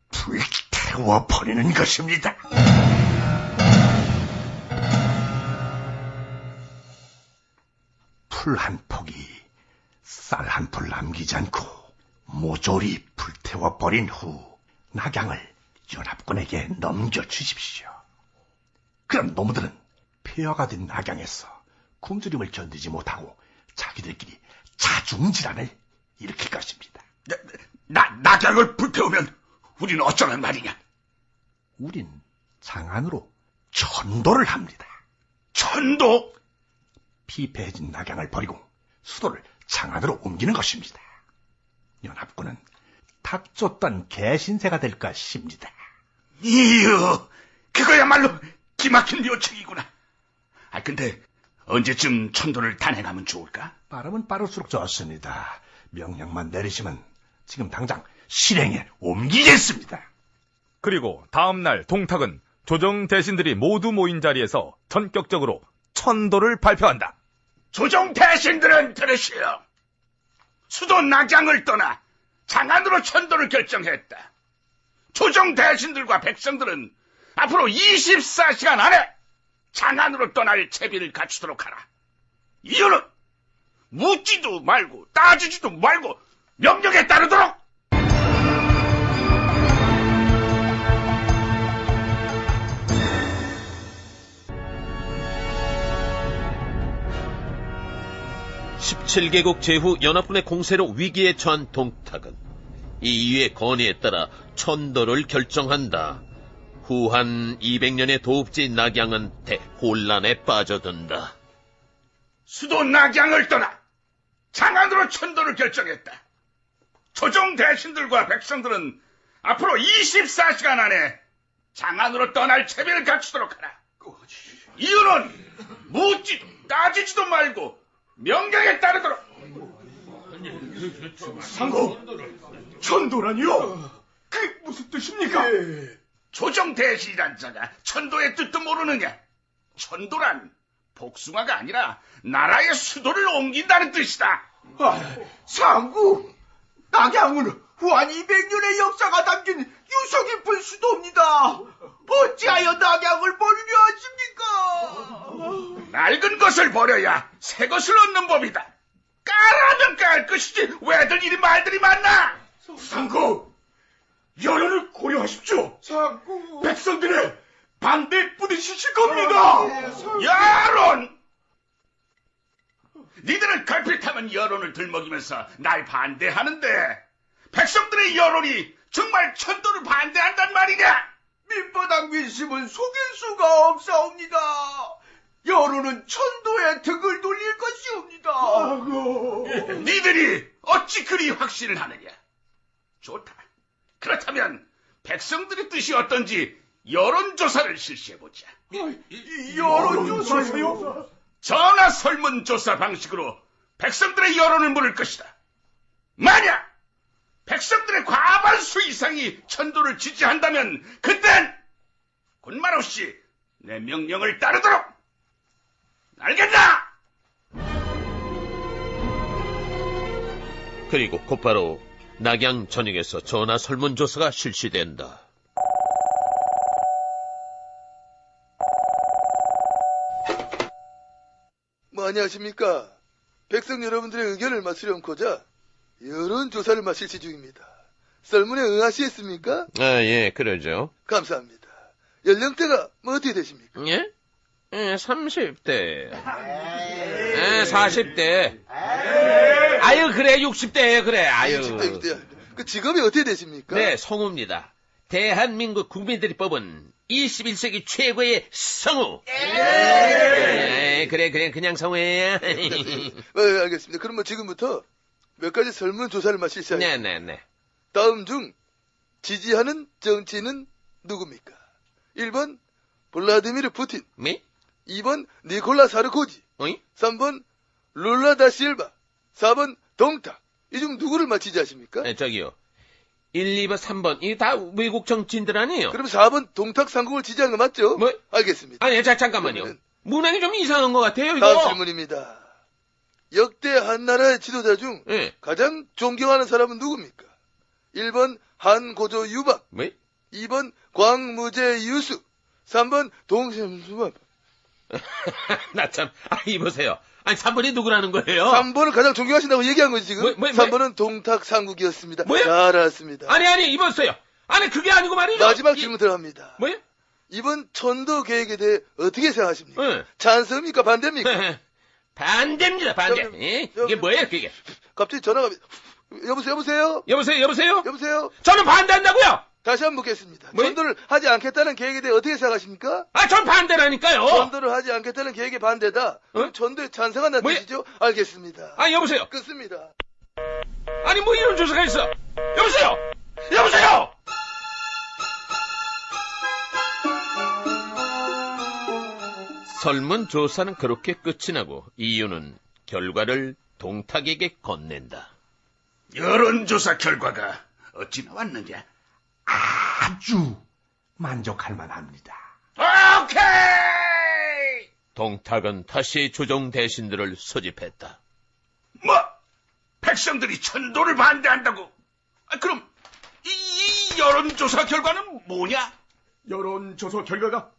S17: 불태워버리는 것입니다. 풀 한 폭이 쌀 한 풀 남기지 않고 모조리 불태워버린 후 낙양을 연합군에게 넘겨주십시오. 그럼 놈들은 폐허가 된 낙양에서 굶주림을 견디지 못하고 자기들끼리 자중질환을 일으킬 것입니다.
S13: 낙양을 불태우면 우리는 어쩌란 말이냐?
S17: 우린 장안으로 천도를 합니다.
S13: 천도?
S17: 피폐해진 낙양을 버리고 수도를 장안으로 옮기는 것입니다. 연합군은 탁 쫓던 개신세가 될 것입니다.
S13: 이유, 그거야말로 기막힌 묘책이구나. 근데 언제쯤 천도를 단행하면 좋을까?
S17: 빠르면 빠를수록 좋습니다. 명령만 내리시면 지금 당장 실행에 옮기겠습니다.
S2: 그리고 다음 날 동탁은 조정 대신들이 모두 모인 자리에서 전격적으로 천도를 발표한다.
S13: 조정 대신들은 들으시오. 수도 낙양을 떠나 장안으로 천도를 결정했다. 조정 대신들과 백성들은 앞으로 24시간 안에 장안으로 떠날 채비를 갖추도록 하라. 이유는 묻지도 말고 따지지도 말고 명령에 따르도록.
S1: (17개국) 제후 연합군의 공세로 위기에 처한 동탁은 이유의 건의에 따라 천도를 결정한다. 후한 200년의 도읍지 낙양은 대혼란에 빠져든다.
S13: 수도 낙양을 떠나 장안으로 천도를 결정했다. 조정 대신들과 백성들은 앞으로 24시간 안에 장안으로 떠날 채비를 갖추도록 하라. 이유는 묻지도 따지지도 말고 명령에 따르도록.
S12: 상고, 천도라니요? 그게 무슨 뜻입니까?
S13: 조정 대신이란 자가 천도의 뜻도 모르느냐? 천도란 복숭아가 아니라 나라의 수도를 옮긴다는 뜻이다.
S12: 상구, 낙양은 후한 200년의 역사가 담긴 유서 깊은 수도입니다. 어찌하여 낙양을 버리려 하십니까?
S13: 낡은 것을 버려야 새 것을 얻는 법이다. 까라면 깔 것이지 왜들 이리 말들이 많나?
S12: 상구, 여론을 고려하십시오. 상구, 백성들의 반대 부딪히실 겁니다.
S13: 여론! 니들은 걸핏하면 여론을 들먹이면서 날 반대하는데 백성들의 여론이 정말 천도를 반대한단 말이냐?
S12: 밑바닥 민심은 속일 수가 없사옵니다. 여론은 천도에 등을 돌릴 것이옵니다.
S13: 니들이 어찌 그리 확신을 하느냐? 좋다. 그렇다면 백성들의 뜻이 어떤지 여론조사를 실시해보자.
S12: 여론조사요?
S13: 전화 설문조사 방식으로 백성들의 여론을 물을 것이다. 만약 백성들의 과반수 이상이 천도를 지지한다면 그땐 군말 없이 내 명령을 따르도록. 알겠나?
S1: 그리고 곧바로 낙양 전역에서 전화 설문조사가 실시된다.
S7: 안녕하십니까. 백성 여러분들의 의견을 맞추려고자 여론조사를 실시 중입니다. 설문에 응하시겠습니까?
S1: 예, 그러죠.
S7: 감사합니다. 연령대가 어떻게 되십니까?
S1: 예? 30대. 40대. 아유, 그래, 60대예요, 그래, 아유.
S7: 60대. 그 직업이 어떻게 되십니까?
S1: 네, 성우입니다. 대한민국 국민들이 뽑은 21세기 최고의 성우. 그래, 그냥 성우야.
S7: 알겠습니다. 그럼 지금부터 몇 가지 설문조사를 마칠 시작입니다.
S1: 네네네.
S7: 다음 중 지지하는 정치인은 누굽니까? 1번 블라디미르 푸틴.
S1: 네?
S7: 2번 니콜라 사르코지.
S1: 어이?
S7: 3번 룰라 다 실바. 4번 동탁. 이 중 누구를 지지하십니까?
S1: 저기요. 1, 2번, 3번. 이게 다 외국 정치인들 아니에요?
S7: 그럼 4번 동탁 상국을 지지한 거 맞죠?
S1: 뭐?
S7: 알겠습니다.
S1: 아니, 잠깐만요. 문항이 좀 이상한 것 같아요, 이거.
S7: 다음 질문입니다. 역대 한나라의 지도자 중 가장 존경하는 사람은 누굽니까? 1번 한고조 유박.
S1: 뭐?
S7: 2번 광무제 유수. 3번 동심수만.
S1: 나 참, 이보세요. 아니, 3번이 누구라는 거예요?
S7: 3번을 가장 존경하신다고 얘기한 거지, 지금. 3번은 동탁 상국이었습니다.
S1: 뭐야?
S7: 잘 알았습니다.
S1: 아니, 이보세요. 아니, 그게 아니고 말이죠.
S7: 마지막 질문 들어갑니다.
S1: 뭐야?
S7: 이번 천도 계획에 대해 어떻게 생각하십니까? 찬성입니까? 반대입니까?
S1: 반대입니다, 반대. 이게 뭐예요, 그게?
S7: 갑자기 전화가, 여보세요?
S1: 여보세요? 저는 반대한다고요!
S7: 다시 한번 묻겠습니다. 전도를 하지 않겠다는 계획에 대해 어떻게 생각하십니까?
S1: 전 반대라니까요!
S7: 전도를 하지 않겠다는 계획에 반대다? 그럼 전도에 찬성한다는 뜻이죠? 알겠습니다.
S1: 여보세요?
S7: 끊습니다.
S1: 아니, 뭐 이런 조사가 있어! 여보세요! 설문조사는 그렇게 끝이 나고 이유는 결과를 동탁에게 건넨다.
S13: 여론조사 결과가 어찌 나왔느냐?
S17: 아주 만족할 만합니다.
S13: 오케이!
S1: 동탁은 다시 조정 대신들을 소집했다.
S13: 백성들이 천도를 반대한다고? 그럼 이 여론조사 결과는 뭐냐?
S9: 여론조사 결과가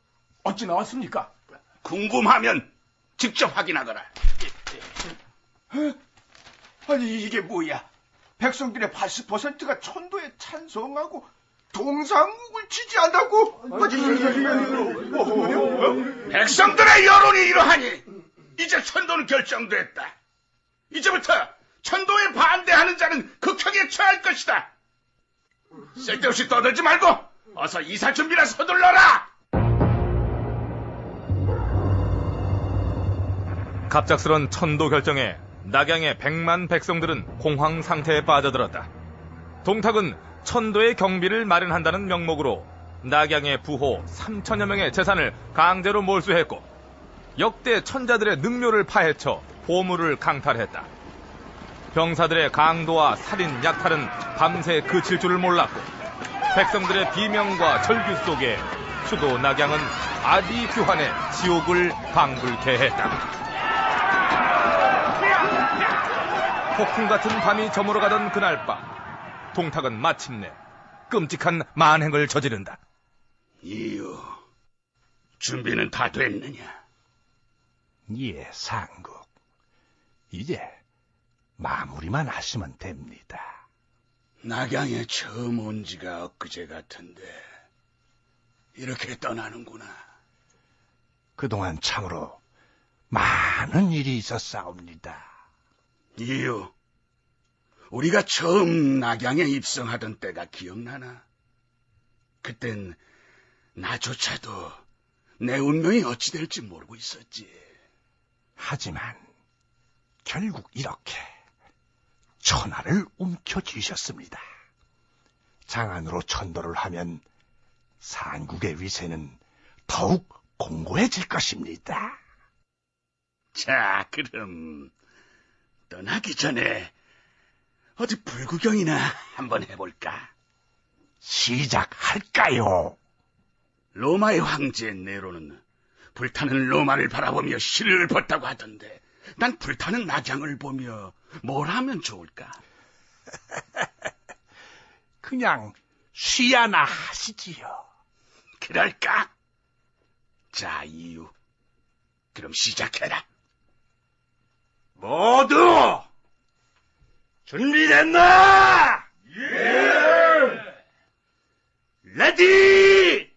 S9: 어찌 나왔습니까?
S13: 궁금하면 직접 확인하거라.
S12: 아니 이게 뭐야? 백성들의 80%가 천도에 찬성하고 동상국을 지지한다고?
S13: 백성들의 여론이 이러하니 이제 천도는 결정됐다. 이제부터 천도에 반대하는 자는 극형에 처할 것이다. 쓸데없이 떠들지 말고 어서 이사 준비나 서둘러라.
S2: 갑작스런 천도 결정에 낙양의 100만 백성들은 공황 상태에 빠져들었다. 동탁은 천도의 경비를 마련한다는 명목으로 낙양의 부호 3천여 명의 재산을 강제로 몰수했고 역대 천자들의 능묘를 파헤쳐 보물을 강탈했다. 병사들의 강도와 살인, 약탈은 밤새 그칠 줄을 몰랐고 백성들의 비명과 절규 속에 수도 낙양은 아디규환의 지옥을 방불케 했다. 폭풍 같은 밤이 저물어가던 그날 밤, 동탁은 마침내 끔찍한 만행을 저지른다.
S13: 이유, 준비는 다 됐느냐?
S17: 예, 상국. 이제 마무리만 하시면 됩니다.
S13: 낙양에 처음 온 지가 엊그제 같은데 이렇게 떠나는구나.
S17: 그동안 참으로 많은 일이 있었사옵니다.
S13: 이유, 우리가 처음 낙양에 입성하던 때가 기억나나? 그땐 나조차도 내 운명이 어찌 될지 모르고 있었지.
S17: 하지만 결국 이렇게 천하를 움켜쥐셨습니다. 장안으로 천도를 하면 산국의 위세는 더욱 공고해질 것입니다.
S13: 자, 그럼 떠나기 전에 어디 불구경이나 한번 해볼까?
S17: 시작할까요?
S13: 로마의 황제 네로는 불타는 로마를 바라보며 시를 벗다고 하던데 난 불타는 낙양을 보며 뭘 하면 좋을까?
S17: 그냥 쉬야나 하시지요.
S13: 그럴까? 자, 이유. 그럼 시작해라. 모두 준비됐나? 예! 레디!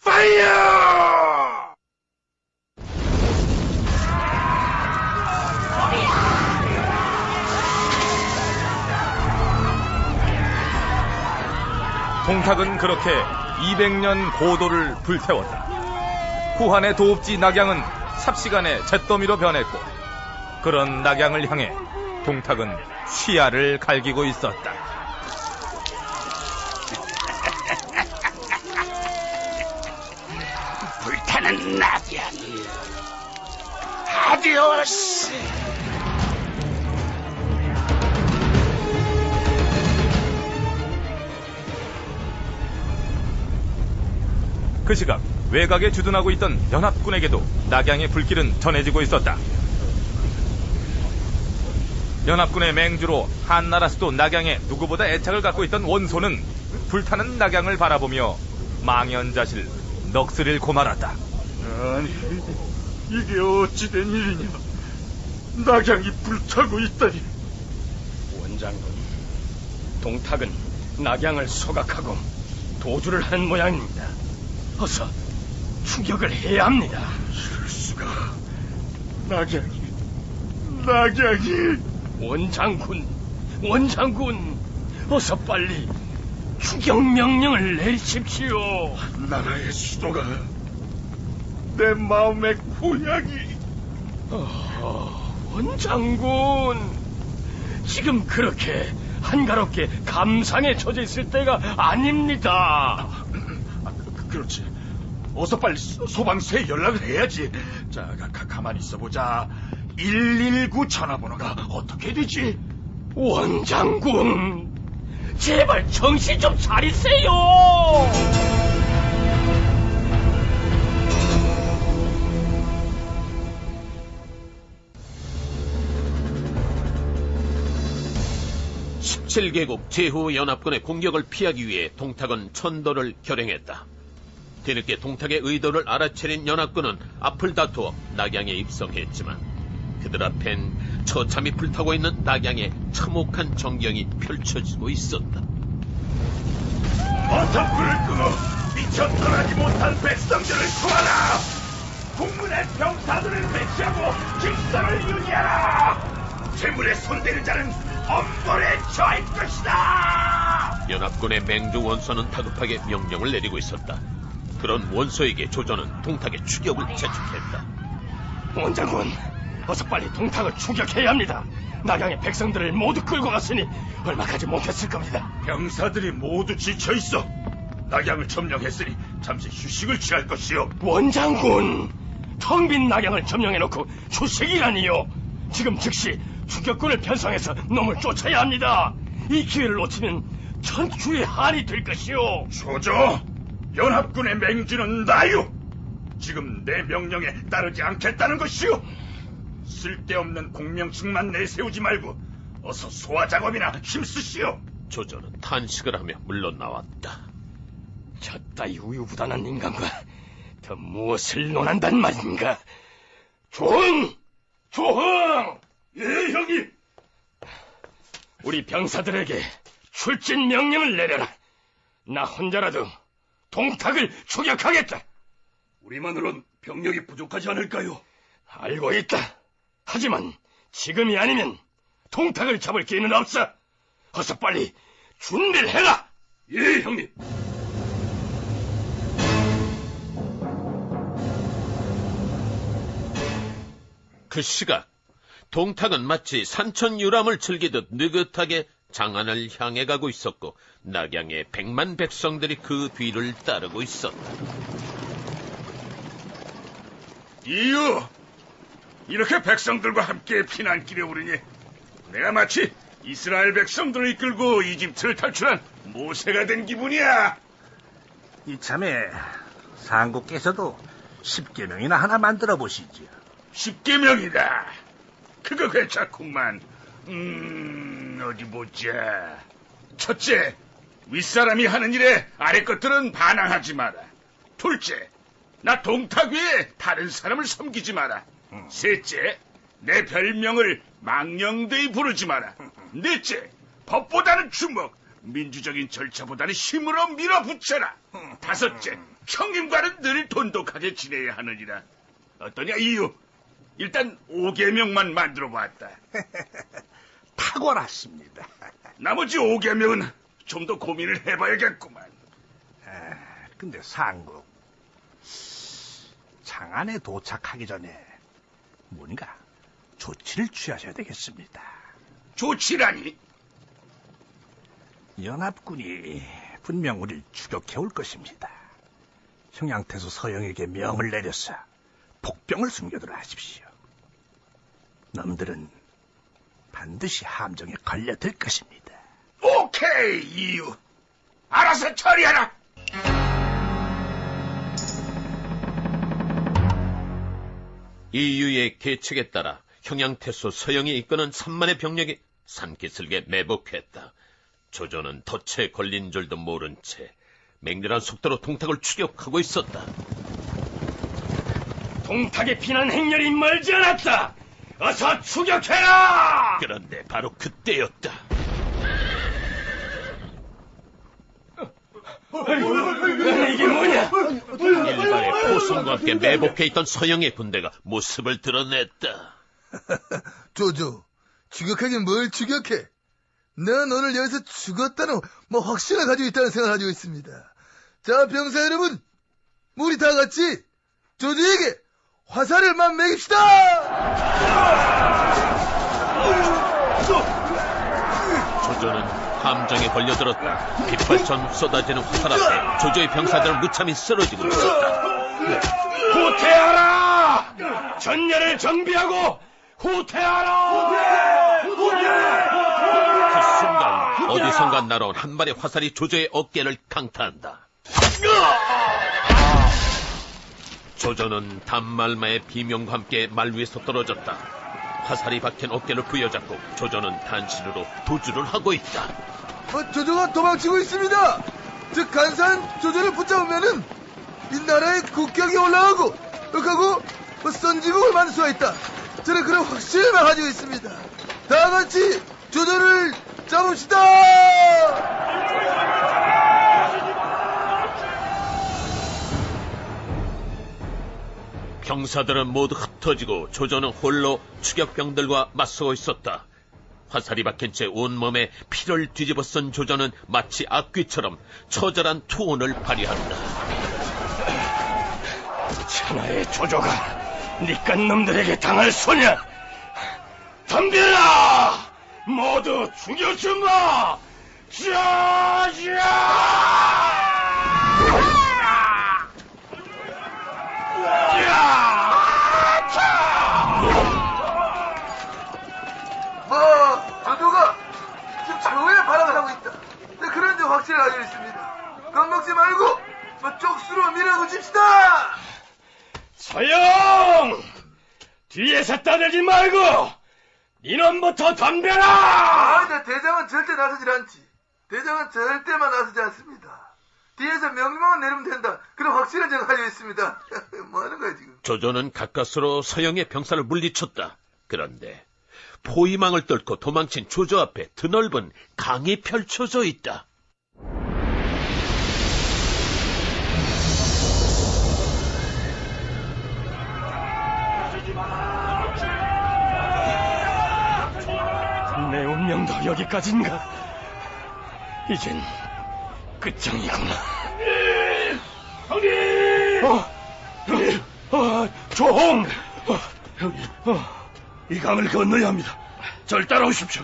S13: 파이어!
S2: 동탁은 그렇게 200년 고도를 불태웠다. 후한의 도읍지 낙양은 삽시간에 잿더미로 변했고 그런 낙양을 향해 동탁은 시야를 갈기고 있었다.
S13: 불타는 낙양이 아디오스.
S2: 그 시각 외곽에 주둔하고 있던 연합군에게도 낙양의 불길은 전해지고 있었다. 연합군의 맹주로 한나라 수도 낙양에 누구보다 애착을 갖고 있던 원소는 불타는 낙양을 바라보며 망연자실 넋을 잃고 말았다.
S9: 아니, 이게 어찌된 일이냐. 낙양이 불타고 있다니.
S8: 원장군, 동탁은 낙양을 소각하고 도주를 한 모양입니다. 어서 추격을 해야 합니다.
S9: 실수가. 낙양이.
S8: 원장군, 어서 빨리 추격 명령을 내리십시오.
S9: 나라의 수도가 내 마음의 고향이.
S8: 원장군, 지금 그렇게 한가롭게 감상에 젖어 있을 때가 아닙니다.
S9: 그렇지. 어서 빨리 소방서에 연락을 해야지. 자, 가만히 있어보자. 119 전화번호가 어떻게 되지?
S8: 원장군, 제발 정신 좀 차리세요.
S1: (17개국) 제후연합군의 공격을 피하기 위해 동탁은 천도를 결행했다. 뒤늦게 동탁의 의도를 알아차린 연합군은 앞을 다투어 낙양에 입성했지만 그들 앞엔 처참히 불타고 있는 낙양의 참혹한 전경이 펼쳐지고 있었다.
S13: 어서 불을 끄고 미처 떠나지 못한 백성들을 구하라. 국문의 병사들을 배치하고 질서를 유지하라. 재물에 손대는 자는 엄벌에 처할 것이다.
S1: 연합군의 맹주 원소는 다급하게 명령을 내리고 있었다. 그런 원소에게 조조는 동탁의 추격을 재촉했다.
S8: 원장군, 어서 빨리 동탁을 추격해야 합니다. 낙양의 백성들을 모두 끌고 갔으니 얼마 가지 못했을 겁니다.
S13: 병사들이 모두 지쳐있어. 낙양을 점령했으니 잠시 휴식을 취할 것이요.
S8: 원장군, 텅 빈 낙양을 점령해놓고 휴식이라니요. 지금 즉시 추격군을 편성해서 놈을 쫓아야 합니다. 이 기회를 놓치면 천추의 한이 될 것이요.
S13: 조조, 연합군의 맹주는 나유. 지금 내 명령에 따르지 않겠다는 것이요. 쓸데없는 공명증만 내세우지 말고 어서 소화 작업이나 힘쓰시오.
S1: 조조는 탄식을 하며 물러나왔다.
S8: 저 따위 우유부단한 인간과 더 무엇을 논한단 말인가? 조흥!
S13: 예, 형님.
S8: 우리 병사들에게 출진 명령을 내려라. 나 혼자라도 동탁을 추격하겠다.
S13: 우리만으론 병력이 부족하지 않을까요?
S8: 알고 있다. 하지만 지금이 아니면 동탁을 잡을 기회는 없어. 어서 빨리 준비를 해라.
S13: 예, 형님.
S1: 그 시각 동탁은 마치 산천유람을 즐기듯 느긋하게 장안을 향해 가고 있었고 낙양의 100만 백성들이 그 뒤를 따르고 있었다.
S13: 이유, 이렇게 백성들과 함께 피난길에 오르니 내가 마치 이스라엘 백성들을 이끌고 이집트를 탈출한 모세가 된 기분이야.
S17: 이참에 상국께서도 10계명이나 하나 만들어 보시죠.
S13: 10계명이다. 그거 괜찮구만. 어디 보자. 첫째, 윗사람이 하는 일에 아래 것들은 반항하지 마라. 둘째, 나 동탁 외에 다른 사람을 섬기지 마라. 셋째, 내 별명을 망령되이 부르지 마라. 넷째, 법보다는 주먹, 민주적인 절차보다는 힘으로 밀어붙여라. 다섯째, 형님과는 늘 돈독하게 지내야 하느니라. 어떠냐, 이유? 일단 5계명만 만들어봤다.
S17: 탁월하십니다.
S13: 나머지 5계명은 좀 더 고민을 해봐야겠구만.
S17: 근데 상국, 장안에 도착하기 전에 뭔가 조치를 취하셔야 되겠습니다.
S13: 조치라니?
S17: 연합군이 분명 우리를 추격해올 것입니다. 형양태수 서영에게 명을 내려서 복병을 숨겨두라 하십시오. 놈들은 반드시 함정에 걸려들 것입니다.
S13: 오케이, 이유. 알아서 처리하라.
S1: 이유의 계책에 따라 형양태수 서영이 이끄는 3만의 병력이 산기슭에 매복했다. 조조는 덫에 걸린 줄도 모른 채 맹렬한 속도로 동탁을 추격하고 있었다.
S8: 동탁의 피난 행렬이 멀지 않았다. 어서 추격해라!
S1: 그런데 바로 그때였다.
S8: 이게 뭐냐?
S1: 일발의 포성과 함께 매복해 있던 서영의 군대가 모습을 드러냈다.
S7: 조조, 추격하긴 뭘 추격해? 난 오늘 여기서 죽었다는 확신을 가지고 있다는 생각을 가지고 있습니다. 자, 병사 여러분, 우리 다 같이 조조에게 화살을만 매깁시다!
S1: 조조는 함정에 걸려들었다. 빗발처럼 쏟아지는 화살 앞에 조조의 병사들은 무참히 쓰러지고 있었다.
S8: 후퇴하라! 전열을 정비하고 후퇴하라!
S1: 그 순간 어디선가 날아온 한 발의 화살이 조조의 어깨를 강타한다. 조조는 단말마의 비명과 함께 말 위에서 떨어졌다. 화살이 박힌 어깨를 부여잡고 조조는 단신으로 도주를 하고 있다.
S7: 조조가 도망치고 있습니다. 즉 간사한 조조를 붙잡으면은 이 나라의 국격이 올라가고 하고 선지국을 만들 수가 있다. 저는 그런 확신을 가지고 있습니다. 다 같이 조조를 잡읍시다.
S1: 병사들은 모두 흩어지고 조조는 홀로 추격병들과 맞서고 있었다. 화살이 박힌 채 온몸에 피를 뒤집어 쓴 조조는 마치 악귀처럼 처절한 투혼을 발휘한다.
S8: 천하의 조조가 니깟 놈들에게 당할 소냐? 덤벼라! 모두 죽여주마!
S7: 조조가 지금 최후의 발악을 하고 있다. 그런 데 확신을 가지고 있습니다. 겁먹지 말고 쪽수로 밀어붙입시다.
S8: 서영! 뒤에서 따르지 말고 니놈부터 덤벼라!
S7: 대장은 절대 나서질 않지. 대장은 절대만 나서지 않습니다. 뒤에서 명령만 내리면 된다. 그런 확신을 제가 가지고 있습니다. 뭐 하는 거야 지금?
S1: 조조는 가까스로 서영의 병사를 물리쳤다. 그런데 포위망을 뚫고 도망친 조조 앞에 드넓은 강이 펼쳐져 있다.
S8: 내 운명도 여기까지인가? 이젠 끝장이구나. 형님! 조홍! 형님, 이 강을 건너야 합니다. 절 따라오십시오.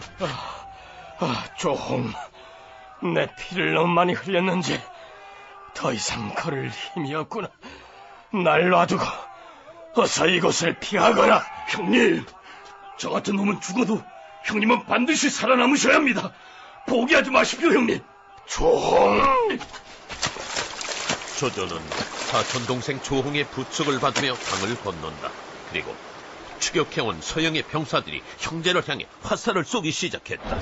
S8: 조홍, 내 피를 너무 많이 흘렸는지 더 이상 걸을 힘이 없구나. 날 놔두고 어서 이곳을 피하거라. 형님, 저 같은 놈은 죽어도 형님은 반드시 살아남으셔야 합니다. 포기하지 마십시오, 형님. 조홍!
S1: 조조는 사촌 동생 조홍의 부축을 받으며 강을 건넌다. 그리고 추격해온 서영의 병사들이 형제를 향해 화살을 쏘기 시작했다.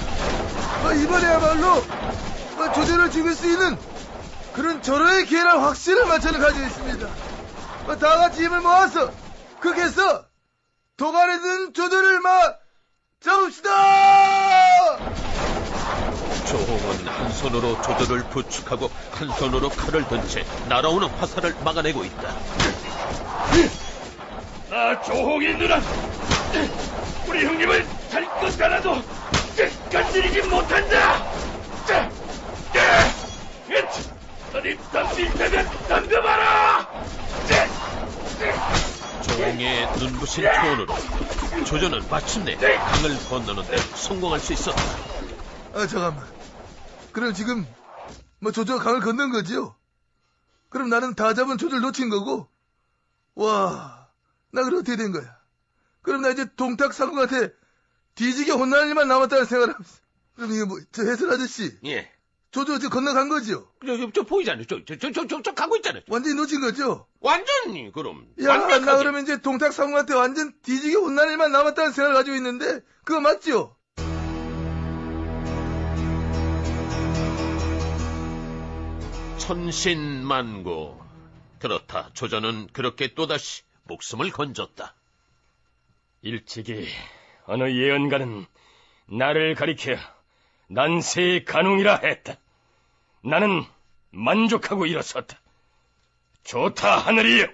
S7: 이번에야말로 조조를 죽일 수 있는 그런 절호의 기회란 확신을 저는 가지고 있습니다. 다 같이 힘을 모아서 극해서 도발에 든 조조를 잡읍시다!
S1: 조홍은 한 손으로 조조를 부축하고 한 손으로 칼을 든 채 날아오는 화살을 막아내고 있다.
S8: 조홍이 누나, 우리 형님을 잘 것 하나도 건드리지 못한다.
S15: 선입 덤빌 때면 덤벼봐라!
S1: 종의 눈부신 톤으로 조조는 마침내 강을 건너는 데 성공할 수 있었다.
S7: 아, 잠깐만. 그럼 지금 뭐 조조가 강을 건넌 거지요? 그럼 나는 다 잡은 조조를 놓친 거고? 와, 나 그럼 어떻게 된 거야? 그럼 나 이제 동탁 상궁한테 뒤지게 혼날 일만 남았다는 생각을 하고 있어. 그럼 이게 뭐, 저 해설 아저씨.
S1: 예.
S7: 조조 지금 건너간 거지요?
S1: 저 보이잖아요. 저 가고 있잖아요.
S7: 완전히 놓친 거죠?
S1: 완전히, 그럼.
S7: 야,
S1: 완벽하게.
S7: 나 그러면 이제 동탁 상궁한테 완전 뒤지게 혼날 일만 남았다는 생각을 가지고 있는데, 그거 맞죠?
S1: 천신만고. 그렇다. 조조는 그렇게 또다시 목숨을 건졌다.
S8: 일찍이 어느 예언가는 나를 가리켜 난세의 간웅이라 했다. 나는 만족하고 일어섰다. 좋다, 하늘이여.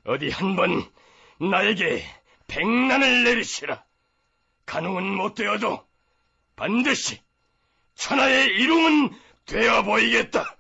S8: 어디 한번 나에게 백난을 내리시라. 간웅은 못 되어도 반드시 천하의 일웅은 되어 보이겠다.